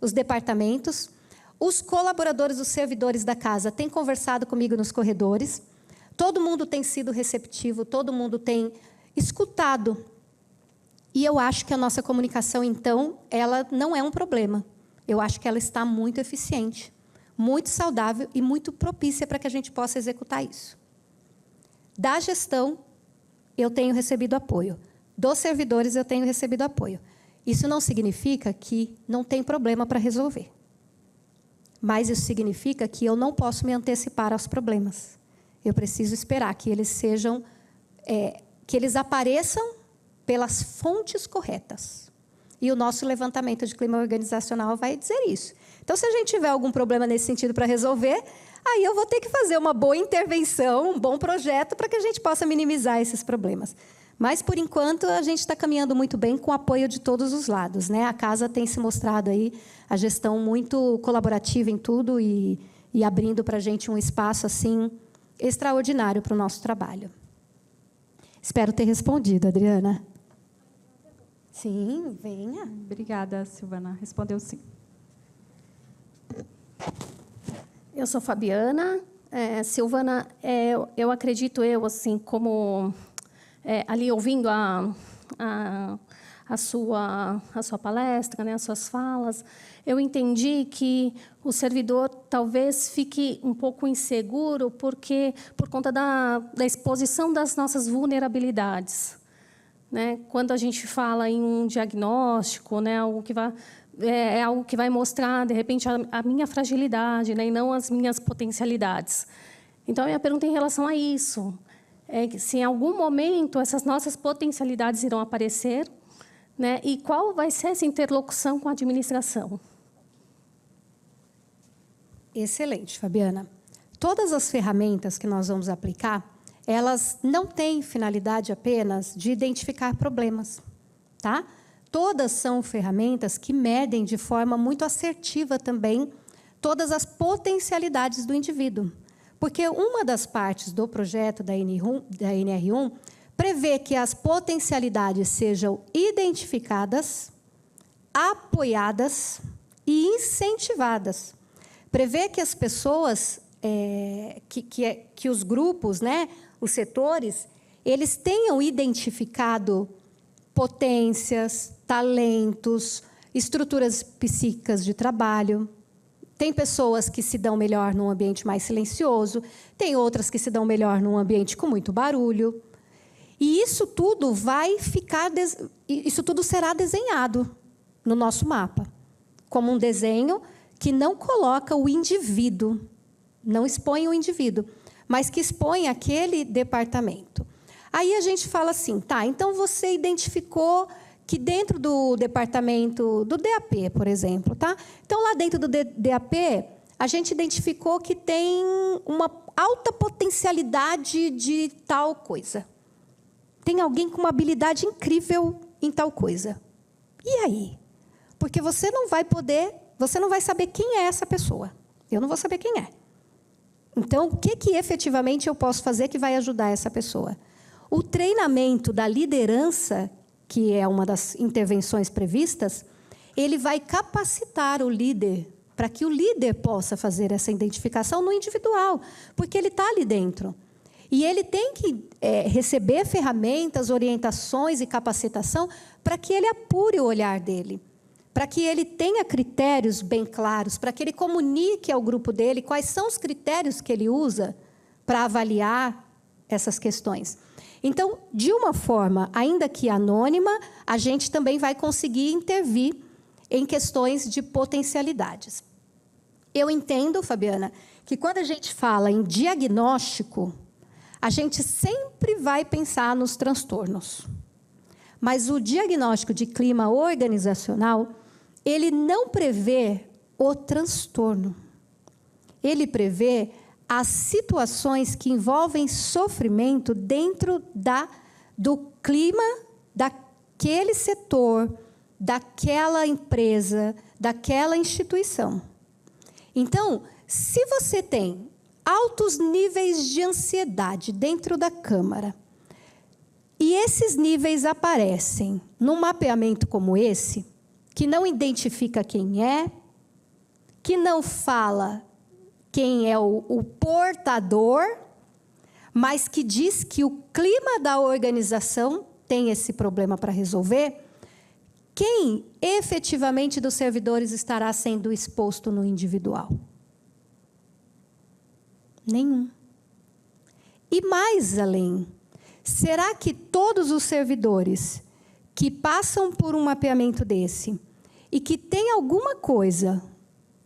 os departamentos, os colaboradores, os servidores da casa têm conversado comigo nos corredores. Todo mundo tem sido receptivo, todo mundo tem escutado. E eu acho que a nossa comunicação, então, ela não é um problema. Eu acho que ela está muito eficiente, muito saudável e muito propícia para que a gente possa executar isso. Da gestão, eu tenho recebido apoio. Dos servidores, eu tenho recebido apoio. Isso não significa que não tem problema para resolver. Mas isso significa que eu não posso me antecipar aos problemas. Eu preciso esperar que eles sejam, que eles apareçam pelas fontes corretas. E o nosso levantamento de clima organizacional vai dizer isso. Então, se a gente tiver algum problema nesse sentido para resolver, aí eu vou ter que fazer uma boa intervenção, um bom projeto para que a gente possa minimizar esses problemas. Mas, por enquanto, a gente está caminhando muito bem com o apoio de todos os lados, né? A casa tem se mostrado aí a gestão muito colaborativa em tudo e abrindo para a gente um espaço assim extraordinário para o nosso trabalho. Espero ter respondido, Adriana. Sim, venha. Obrigada, Silvana. Respondeu sim. Eu sou Fabiana. Silvana, eu acredito, assim, como ali ouvindo a sua palestra, né, as suas falas, eu entendi que o servidor talvez fique um pouco inseguro por conta da exposição das nossas vulnerabilidades. Né? Quando a gente fala em um diagnóstico, né, algo que vai mostrar, de repente, a minha fragilidade, né, e não as minhas potencialidades. Então, a minha pergunta em relação a isso é se, em algum momento, essas nossas potencialidades irão aparecer, né, e qual vai ser essa interlocução com a administração? Excelente, Fabiana. Todas as ferramentas que nós vamos aplicar, elas não têm finalidade apenas de identificar problemas, tá? Todas são ferramentas que medem de forma muito assertiva também todas as potencialidades do indivíduo. Porque uma das partes do projeto da NR1 prevê que as potencialidades sejam identificadas, apoiadas e incentivadas. Prevê que as pessoas, que os grupos, né, os setores, eles tenham identificado potências, talentos, estruturas psíquicas de trabalho. Tem pessoas que se dão melhor num ambiente mais silencioso, tem outras que se dão melhor num ambiente com muito barulho. E isso tudo isso tudo será desenhado no nosso mapa, como um desenho que não coloca o indivíduo, não expõe o indivíduo, mas que expõe aquele departamento. Aí a gente fala assim, tá, então você identificou que dentro do departamento do DAP, por exemplo, tá? Então, lá dentro do DAP, a gente identificou que tem uma alta potencialidade de tal coisa. Tem alguém com uma habilidade incrível em tal coisa. E aí? Porque você não vai saber quem é essa pessoa. Eu não vou saber quem é. Então, o que efetivamente eu posso fazer que vai ajudar essa pessoa? O treinamento da liderança, que é uma das intervenções previstas, ele vai capacitar o líder para que o líder possa fazer essa identificação no individual, porque ele está ali dentro. E ele tem que receber ferramentas, orientações e capacitação para que ele apure o olhar dele, para que ele tenha critérios bem claros, para que ele comunique ao grupo dele quais são os critérios que ele usa para avaliar essas questões. Então, de uma forma, ainda que anônima, a gente também vai conseguir intervir em questões de potencialidades. Eu entendo, Fabiana, que quando a gente fala em diagnóstico, a gente sempre vai pensar nos transtornos. Mas o diagnóstico de clima organizacional, ele não prevê o transtorno. Ele prevê as situações que envolvem sofrimento dentro do clima daquele setor, daquela empresa, daquela instituição. Então, se você tem altos níveis de ansiedade dentro da Câmara, e esses níveis aparecem num mapeamento como esse, que não identifica quem é, que não fala quem é o portador, mas que diz que o clima da organização tem esse problema para resolver, quem efetivamente dos servidores estará sendo exposto no individual? Nenhum. E mais além, será que todos os servidores que passam por um mapeamento desse e que têm alguma coisa,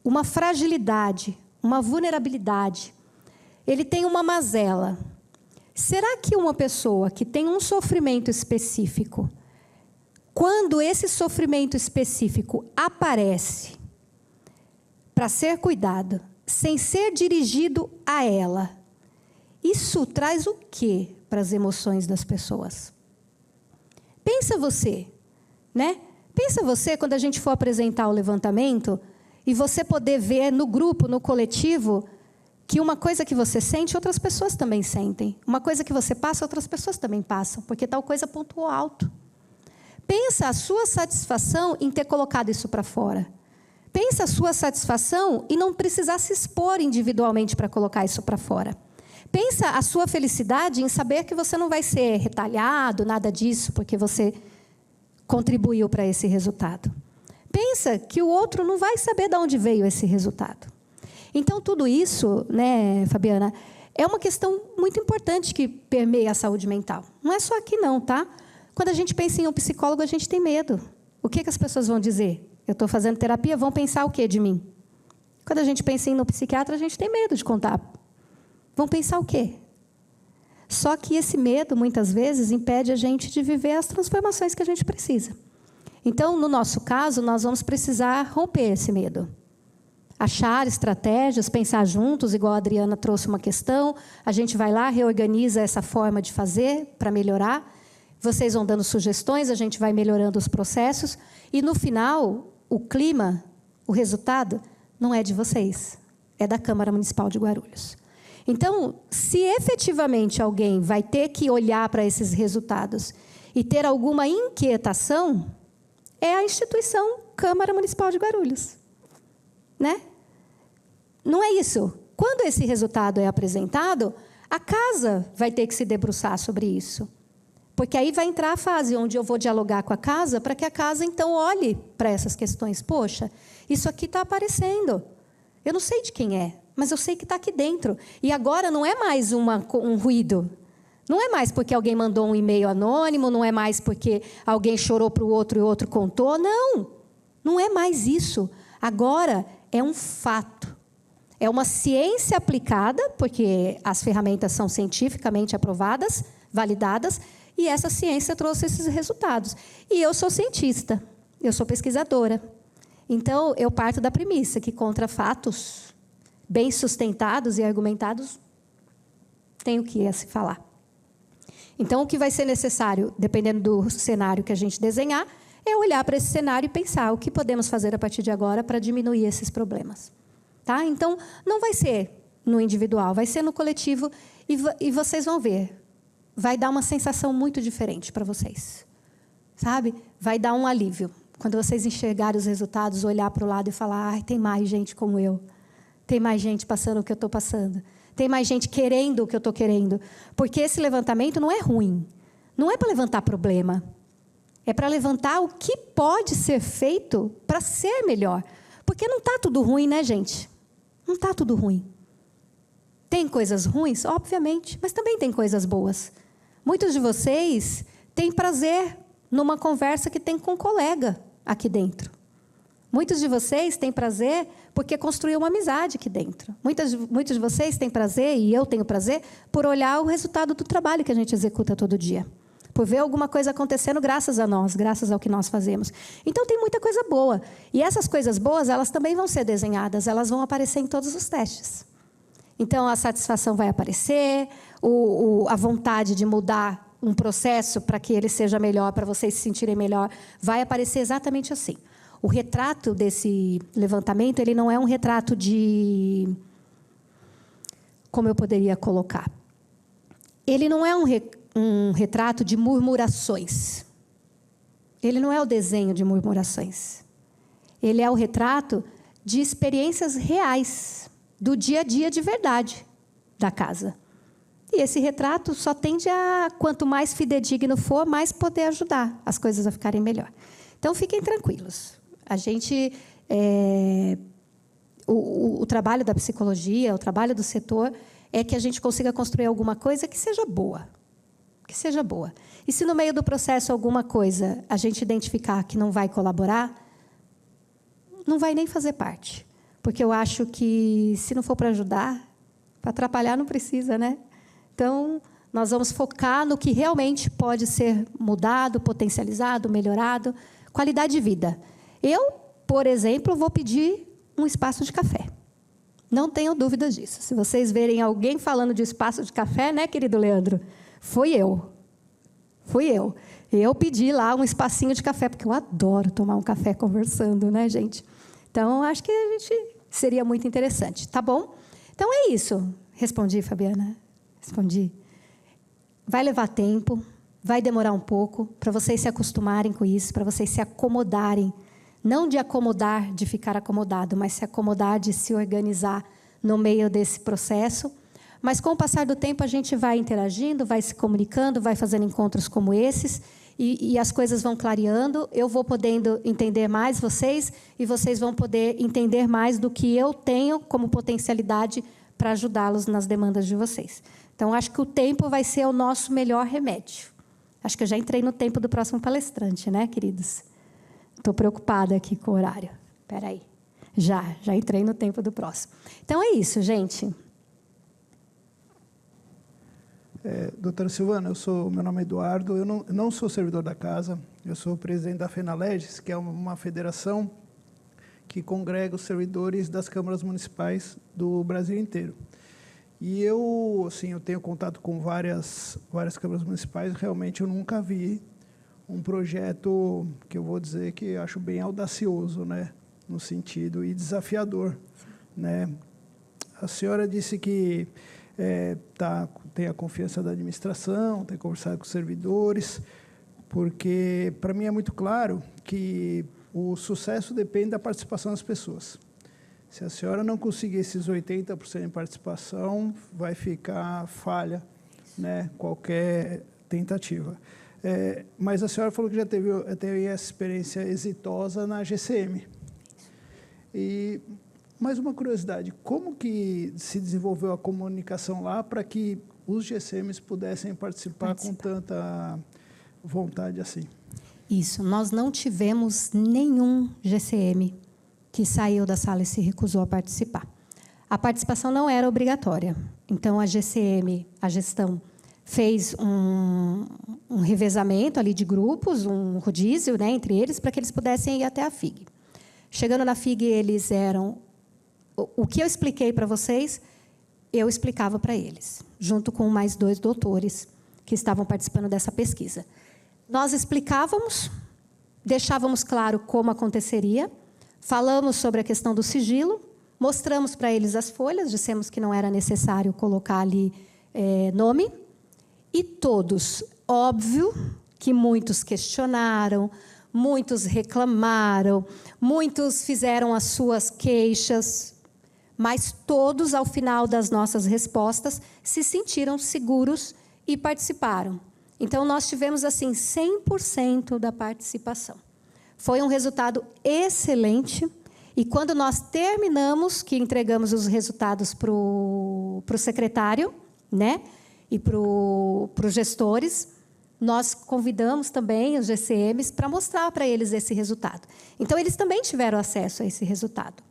uma fragilidade, uma vulnerabilidade, ele tem uma mazela, será que uma pessoa que tem um sofrimento específico, quando esse sofrimento específico aparece para ser cuidado, sem ser dirigido a ela, isso traz o quê para as emoções das pessoas? Pensa você, né? Pensa você quando a gente for apresentar o levantamento e você poder ver no grupo, no coletivo, que uma coisa que você sente, outras pessoas também sentem. Uma coisa que você passa, outras pessoas também passam, porque tal coisa pontuou alto. Pensa a sua satisfação em ter colocado isso para fora. Pensa a sua satisfação em não precisar se expor individualmente para colocar isso para fora. Pensa a sua felicidade em saber que você não vai ser retalhado, nada disso, porque você contribuiu para esse resultado. Pensa que o outro não vai saber de onde veio esse resultado. Então, tudo isso, né, Fabiana, é uma questão muito importante que permeia a saúde mental. Não é só aqui não, tá? Quando a gente pensa em um psicólogo, a gente tem medo. O que as pessoas vão dizer? Eu estou fazendo terapia, vão pensar o quê de mim? Quando a gente pensa em um psiquiatra, a gente tem medo de contar. Vão pensar o quê? Só que esse medo, muitas vezes, impede a gente de viver as transformações que a gente precisa. Então, no nosso caso, nós vamos precisar romper esse medo. Achar estratégias, pensar juntos, igual a Adriana trouxe uma questão, a gente vai lá, reorganiza essa forma de fazer para melhorar, vocês vão dando sugestões, a gente vai melhorando os processos, e no final, o clima, o resultado, não é de vocês, é da Câmara Municipal de Guarulhos. Então, se efetivamente alguém vai ter que olhar para esses resultados e ter alguma inquietação, é a instituição Câmara Municipal de Guarulhos. Né? Não é isso. Quando esse resultado é apresentado, a casa vai ter que se debruçar sobre isso. Porque aí vai entrar a fase onde eu vou dialogar com a casa para que a casa, então, olhe para essas questões. Poxa, isso aqui está aparecendo. Eu não sei de quem é, mas eu sei que está aqui dentro. E agora não é mais um ruído. Não é mais porque alguém mandou um e-mail anônimo, não é mais porque alguém chorou para o outro e o outro contou. Não, não é mais isso. Agora é um fato. É uma ciência aplicada, porque as ferramentas são cientificamente aprovadas, validadas, e essa ciência trouxe esses resultados. E eu sou cientista, eu sou pesquisadora. Então, eu parto da premissa que contra fatos bem sustentados e argumentados, tem o que a se falar. Então, o que vai ser necessário, dependendo do cenário que a gente desenhar, é olhar para esse cenário e pensar o que podemos fazer a partir de agora para diminuir esses problemas. Tá? Então, não vai ser no individual, vai ser no coletivo, e vocês vão ver. Vai dar uma sensação muito diferente para vocês. Sabe? Vai dar um alívio. Quando vocês enxergarem os resultados, olhar para o lado e falar, ai, tem mais gente como eu. Tem mais gente passando o que eu estou passando. Tem mais gente querendo o que eu estou querendo. Porque esse levantamento não é ruim. Não é para levantar problema. É para levantar o que pode ser feito para ser melhor. Porque não está tudo ruim, né, gente? Não está tudo ruim. Tem coisas ruins? Obviamente. Mas também tem coisas boas. Muitos de vocês têm prazer numa conversa que tem com um colega aqui dentro. Muitos de vocês têm prazer porque construiu uma amizade aqui dentro. Muitos de vocês têm prazer, e eu tenho prazer, por olhar o resultado do trabalho que a gente executa todo dia. Por ver alguma coisa acontecendo graças a nós, graças ao que nós fazemos. Então, tem muita coisa boa. E essas coisas boas, elas também vão ser desenhadas, elas vão aparecer em todos os testes. Então, a satisfação vai aparecer, a vontade de mudar um processo para que ele seja melhor, para vocês se sentirem melhor, vai aparecer exatamente assim. O retrato desse levantamento, ele não é um retrato de... Como eu poderia colocar? Ele não é um retrato de murmurações. Ele não é o desenho de murmurações. Ele é o retrato de experiências reais, do dia a dia de verdade da casa. E esse retrato só tende a, quanto mais fidedigno for, mais poder ajudar as coisas a ficarem melhor. Então, fiquem tranquilos. A gente, o trabalho da psicologia, o trabalho do setor, é que a gente consiga construir alguma coisa que seja boa. Que seja boa. E se no meio do processo alguma coisa a gente identificar que não vai colaborar, não vai nem fazer parte. Porque eu acho que, se não for para ajudar, para atrapalhar não precisa, né? Então, nós vamos focar no que realmente pode ser mudado, potencializado, melhorado. Qualidade de vida. Eu, por exemplo, vou pedir um espaço de café. Não tenho dúvidas disso. Se vocês verem alguém falando de espaço de café, né, querido Leandro? Fui eu. Eu pedi lá um espacinho de café, porque eu adoro tomar um café conversando, né, gente? Então, acho que seria muito interessante. Tá bom? Então, é isso. Respondi, Fabiana? Respondi. Vai levar tempo, vai demorar um pouco para vocês se acostumarem com isso, para vocês se acomodarem. Não de acomodar, de ficar acomodado, mas se acomodar, de se organizar no meio desse processo. Mas, com o passar do tempo, a gente vai interagindo, vai se comunicando, vai fazendo encontros como esses, e as coisas vão clareando. Eu vou podendo entender mais vocês, e vocês vão poder entender mais do que eu tenho como potencialidade para ajudá-los nas demandas de vocês. Então, acho que o tempo vai ser o nosso melhor remédio. Acho que eu já entrei no tempo do próximo palestrante, né, queridos? Estou preocupada aqui com o horário. Espera aí. Já entrei no tempo do próximo. Então, é isso, gente. Doutora Silvana, meu nome é Eduardo, eu não sou servidor da casa, eu sou presidente da FENALEGES, que é uma federação que congrega os servidores das câmaras municipais do Brasil inteiro. E eu tenho contato com várias câmaras municipais, realmente eu nunca vi um projeto que eu vou dizer que eu acho bem audacioso, né, no sentido, e desafiador, né? A senhora disse que tem a confiança da administração, tem conversado com os servidores, porque, para mim, é muito claro que o sucesso depende da participação das pessoas. Se a senhora não conseguir esses 80% de participação, vai ficar falha, né, qualquer tentativa. Mas a senhora falou que já teve essa experiência exitosa na GCM. E Mais uma curiosidade, como que se desenvolveu a comunicação lá para que os GCMs pudessem participar com tanta vontade assim? Isso, nós não tivemos nenhum GCM que saiu da sala e se recusou a participar. A participação não era obrigatória. Então, a GCM, a gestão, fez um revezamento ali de grupos, um rodízio, né, entre eles, para que eles pudessem ir até a FIG. Chegando na FIG, eles eram... O que eu expliquei para vocês, eu explicava para eles, junto com mais 2 doutores que estavam participando dessa pesquisa. Nós explicávamos, deixávamos claro como aconteceria, falamos sobre a questão do sigilo, mostramos para eles as folhas, dissemos que não era necessário colocar ali nome, e todos, óbvio que muitos questionaram, muitos reclamaram, muitos fizeram as suas queixas, mas todos, ao final das nossas respostas, se sentiram seguros e participaram. Então, nós tivemos, assim, 100% da participação. Foi um resultado excelente, e quando nós terminamos, que entregamos os resultados para o secretário, né, e para os gestores, nós convidamos também os GCMs para mostrar para eles esse resultado. Então, eles também tiveram acesso a esse resultado.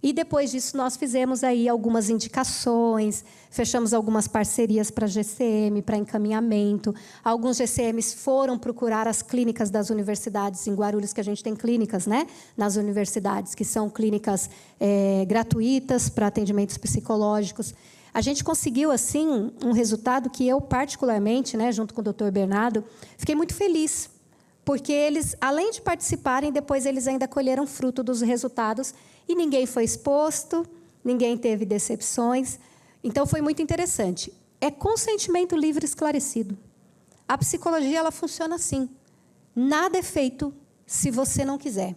E, depois disso, nós fizemos aí algumas indicações, fechamos algumas parcerias para GCM, para encaminhamento. Alguns GCMs foram procurar as clínicas das universidades em Guarulhos, que a gente tem clínicas, né, nas universidades, que são clínicas gratuitas para atendimentos psicológicos. A gente conseguiu, assim, um resultado que eu, particularmente, né, junto com o Dr. Bernardo, fiquei muito feliz, porque eles, além de participarem, depois eles ainda colheram fruto dos resultados e ninguém foi exposto, ninguém teve decepções. Então, foi muito interessante. É consentimento livre e esclarecido. A psicologia, ela funciona assim. Nada é feito se você não quiser.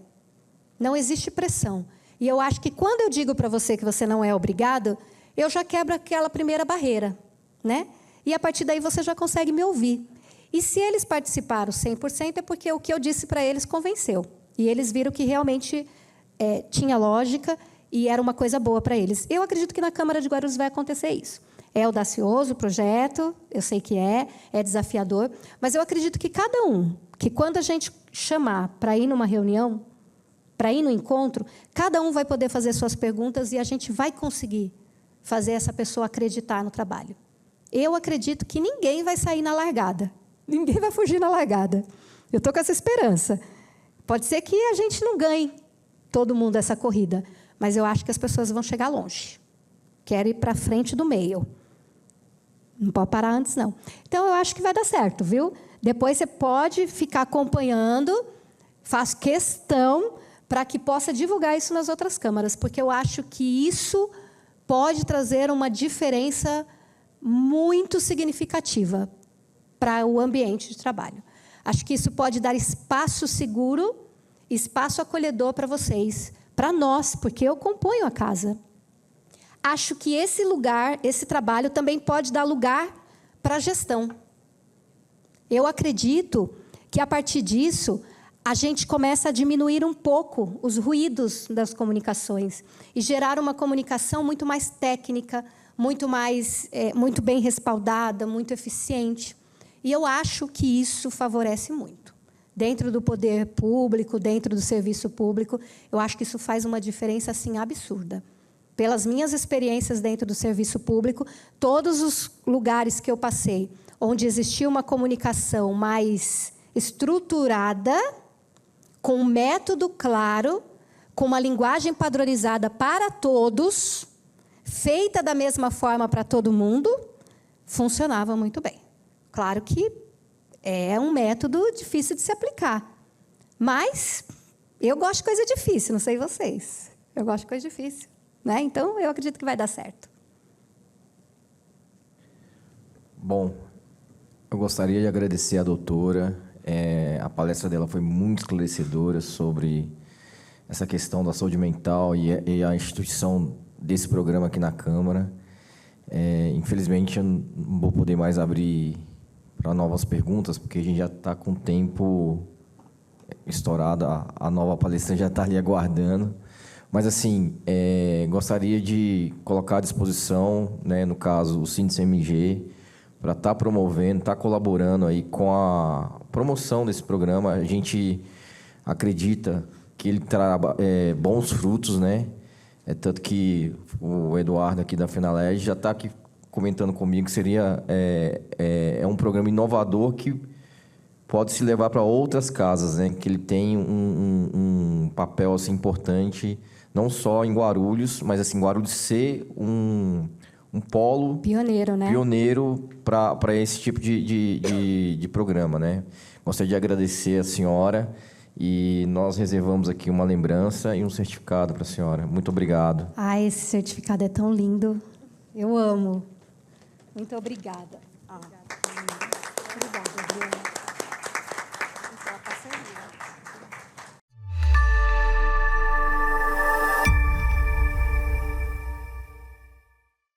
Não existe pressão. E eu acho que quando eu digo para você que você não é obrigado, eu já quebro aquela primeira barreira, né? E, a partir daí, você já consegue me ouvir. E se eles participaram 100%, é porque o que eu disse para eles convenceu. E eles viram que realmente tinha lógica e era uma coisa boa para eles. Eu acredito que na Câmara de Guarulhos vai acontecer isso. É audacioso o projeto, eu sei que é desafiador, mas eu acredito que cada um, que quando a gente chamar para ir numa reunião, para ir no encontro, cada um vai poder fazer suas perguntas e a gente vai conseguir fazer essa pessoa acreditar no trabalho. Eu acredito que ninguém vai sair na largada. Ninguém vai fugir na largada. Eu estou com essa esperança. Pode ser que a gente não ganhe todo mundo essa corrida, mas eu acho que as pessoas vão chegar longe. Quero ir para frente do meio. Não pode parar antes, não. Então, eu acho que vai dar certo, viu? Depois você pode ficar acompanhando, faço questão para que possa divulgar isso nas outras câmaras, porque eu acho que isso pode trazer uma diferença muito significativa para o ambiente de trabalho. Acho que isso pode dar espaço seguro, espaço acolhedor para vocês, para nós, porque eu componho a casa. Acho que esse lugar, esse trabalho, também pode dar lugar para a gestão. Eu acredito que, a partir disso, a gente começa a diminuir um pouco os ruídos das comunicações e gerar uma comunicação muito mais técnica, muito bem respaldada, muito eficiente. E eu acho que isso favorece muito. Dentro do poder público, dentro do serviço público, eu acho que isso faz uma diferença assim, absurda. Pelas minhas experiências dentro do serviço público, todos os lugares que eu passei, onde existia uma comunicação mais estruturada, com um método claro, com uma linguagem padronizada para todos, feita da mesma forma para todo mundo, funcionava muito bem. Claro que é um método difícil de se aplicar, mas eu gosto de coisa difícil, não sei vocês. Eu gosto de coisa difícil, né? Então, eu acredito que vai dar certo. Bom, eu gostaria de agradecer à doutora. A palestra dela foi muito esclarecedora sobre essa questão da saúde mental e a instituição desse programa aqui na Câmara. Infelizmente, eu não vou poder mais abrir para novas perguntas, porque a gente já está com o tempo estourado, a nova palestra já está ali aguardando. Mas, assim, gostaria de colocar à disposição, né, no caso, o Sindicmg, para estar promovendo, estar colaborando aí com a promoção desse programa. A gente acredita que ele trará bons frutos, né? Tanto que o Eduardo aqui da Fenalerj já está aqui comentando comigo que seria um programa inovador que pode se levar para outras casas, né? Que ele tem um papel assim, importante, não só em Guarulhos, mas assim, Guarulhos ser um polo Pioneiro, né? Pioneiro para esse tipo de programa, né? Gostaria de agradecer a senhora e nós reservamos aqui uma lembrança e um certificado para a senhora. Muito obrigado. Ah, esse certificado é tão lindo. Eu amo. Muito obrigada.